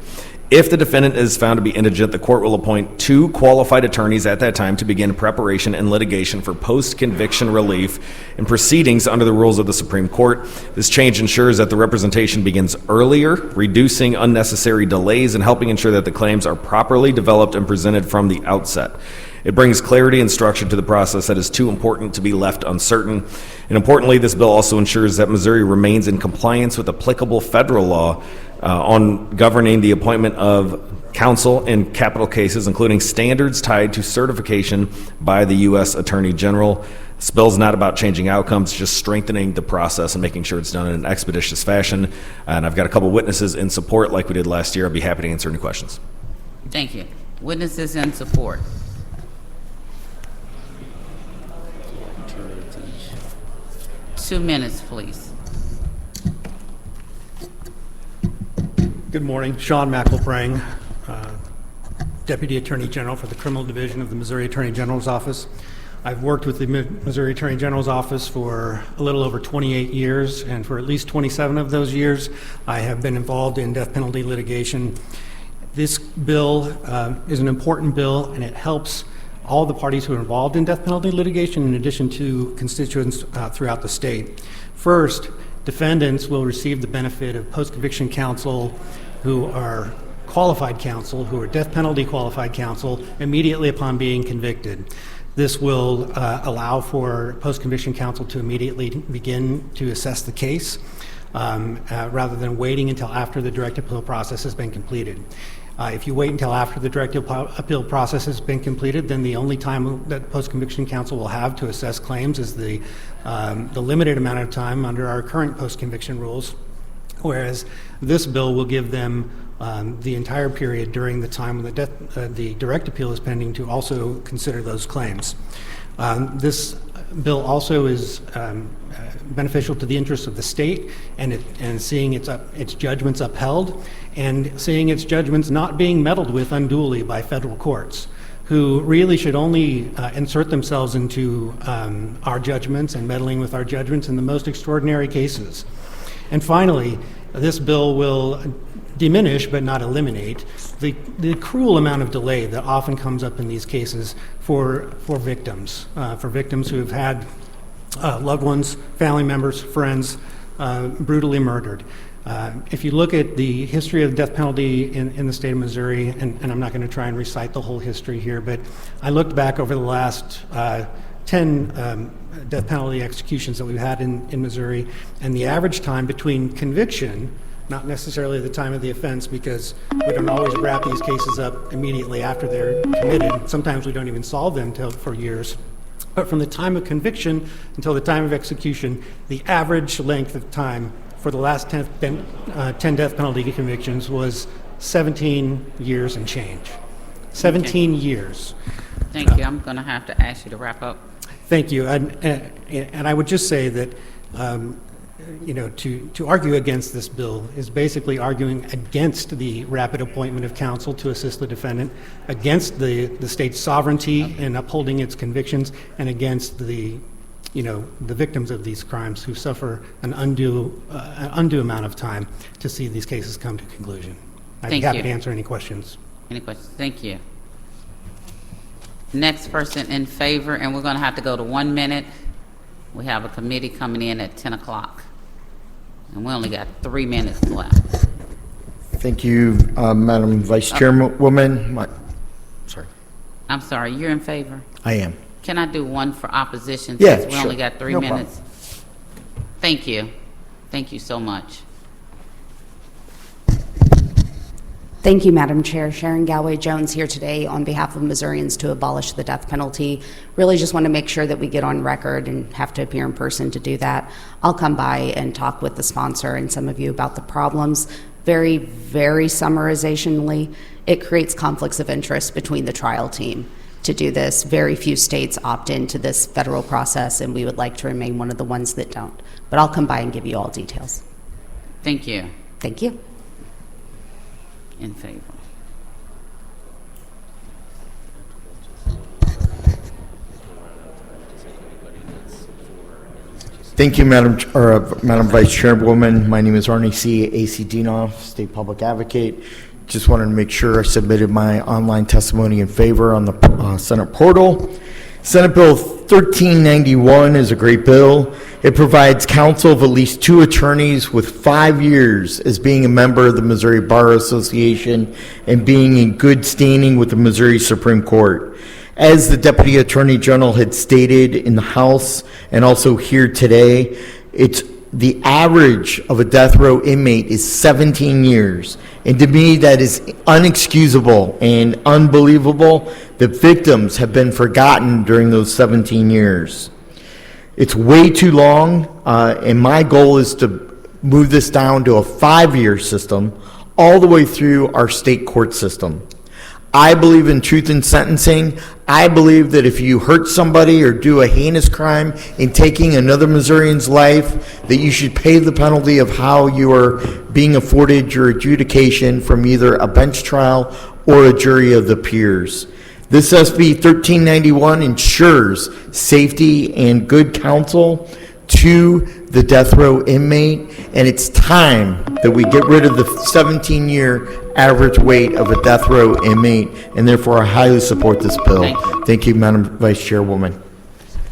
If the defendant is found to be indigent, the court will appoint 2 qualified attorneys at that time to begin preparation and litigation for post-conviction relief and proceedings under the rules of the Supreme Court. This change ensures that the representation begins earlier, reducing unnecessary delays and helping ensure that the claims are properly developed and presented from the outset. It brings clarity and structure to the process that is too important to be left uncertain. And importantly, this bill also ensures that Missouri remains in compliance with applicable federal law on governing the appointment of counsel in capital cases, including standards tied to certification by the U.S. Attorney General. This bill is not about changing outcomes, just strengthening the process and making sure it's done in an expeditious fashion. And I've got a couple witnesses in support like we did last year. I'll be happy to answer any questions. Thank you. Witnesses in support. Two minutes, please. Good morning. Sean McElprang, Deputy Attorney General for the Criminal Division of the Missouri Attorney General's Office. I've worked with the Missouri Attorney General's Office for a little over 28 years, and for at least 27 of those years, I have been involved in death penalty litigation. This bill is an important bill, and it helps all the parties who are involved in death penalty litigation, in addition to constituents throughout the state. First, defendants will receive the benefit of post-conviction counsel who are qualified counsel, who are death penalty qualified counsel, immediately upon being convicted. This will allow for post-conviction counsel to immediately begin to assess the case rather than waiting until after the direct appeal process has been completed. If you wait until after the direct appeal process has been completed, then the only time that post-conviction counsel will have to assess claims is the limited amount of time under our current post-conviction rules, whereas this bill will give them the entire period during the time when the direct appeal is pending to also consider those claims. This bill also is beneficial to the interests of the state and seeing its judgments upheld and seeing its judgments not being meddled with unduly by federal courts, who really should only insert themselves into our judgments and meddling with our judgments in the most extraordinary cases. And finally, this bill will diminish but not eliminate the cruel amount of delay that often comes up in these cases for victims who have had loved ones, family members, friends brutally murdered. If you look at the history of the death penalty in the state of Missouri, and I'm not going to try and recite the whole history here, but I looked back over the last 10 death penalty executions that we've had in Missouri, and the average time between conviction, not necessarily the time of the offense, because we don't always wrap these cases up immediately after they're committed. Sometimes we don't even solve them for years. But from the time of conviction until the time of execution, the average length of time for the last 10 death penalty convictions was 17 years and change. 17 years. Thank you. I'm going to have to ask you to wrap up. Thank you. And I would just say that, to argue against this bill is basically arguing against the rapid appointment of counsel to assist the defendant, against the state's sovereignty in upholding its convictions, and against the victims of these crimes who suffer an undue amount of time to see these cases come to conclusion. I'd be happy to answer any questions. Any questions? Thank you. Next person in favor, and we're going to have to go to 1 minute. We have a committee coming in at 10 o'clock, and we only got 3 minutes left. Thank you, Madam Vice Chairwoman. Sorry. I'm sorry, you're in favor? I am. Can I do one for opposition? Yeah, since we sure. only got 3 No minutes. Thank you. Thank you so much. Thank you, Madam Chair. Sharon Galway-Jones here today on behalf of Missourians to abolish the death penalty. Really just want to make sure that we get on record and have to appear in person to do that. I'll come by and talk with the sponsor and some of you about the problems. Very, very summarizationally, it creates conflicts of interest between the trial team to do this. Very few states opt into this federal process, and we would like to remain one of the ones that don't. But I'll come by and give you all details. Thank you. Thank you. In favor. Thank you, Madam Vice Chairwoman. My name is Arnie C. A.C. Dinoff, State Public Advocate. Just wanted to make sure I submitted my online testimony in favor on the Senate portal. Senate Bill 1391 is a great bill. It provides counsel of at least 2 attorneys with 5 years as being a member of the Missouri Bar Association and being in good standing with the Missouri Supreme Court. As the Deputy Attorney General had stated in the House and also here today, it's the average of a death row inmate is 17 years. And to me, that is unexcusable and unbelievable that victims have been forgotten during those 17 years. It's way too long, and my goal is to move this down to a 5-year system all the way through our state court system. I believe in truth in sentencing. I believe that if you hurt somebody or do a heinous crime in taking another Missourian's life, that you should pay the penalty of how you are being afforded your adjudication from either a bench trial or a jury of the peers. This SB 1391 ensures safety and good counsel to the death row inmate, and it's time that we get rid of the 17-year average wait of a death row inmate, and therefore I highly support this bill. Thank you, Madam Vice Chairwoman.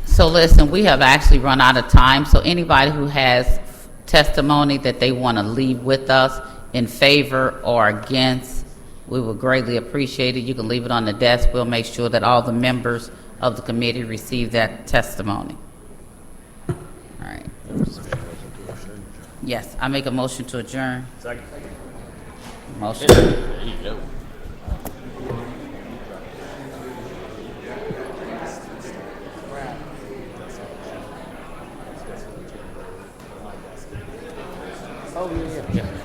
So listen, we have actually run out of time, so anybody who has testimony that they want to leave with us in favor or against we would greatly appreciate it. You can leave it on the desk. We'll make sure that all the members of the committee receive that testimony. All right. Yes, I make a motion to adjourn. Second. Motion. There you go. Oh, yeah.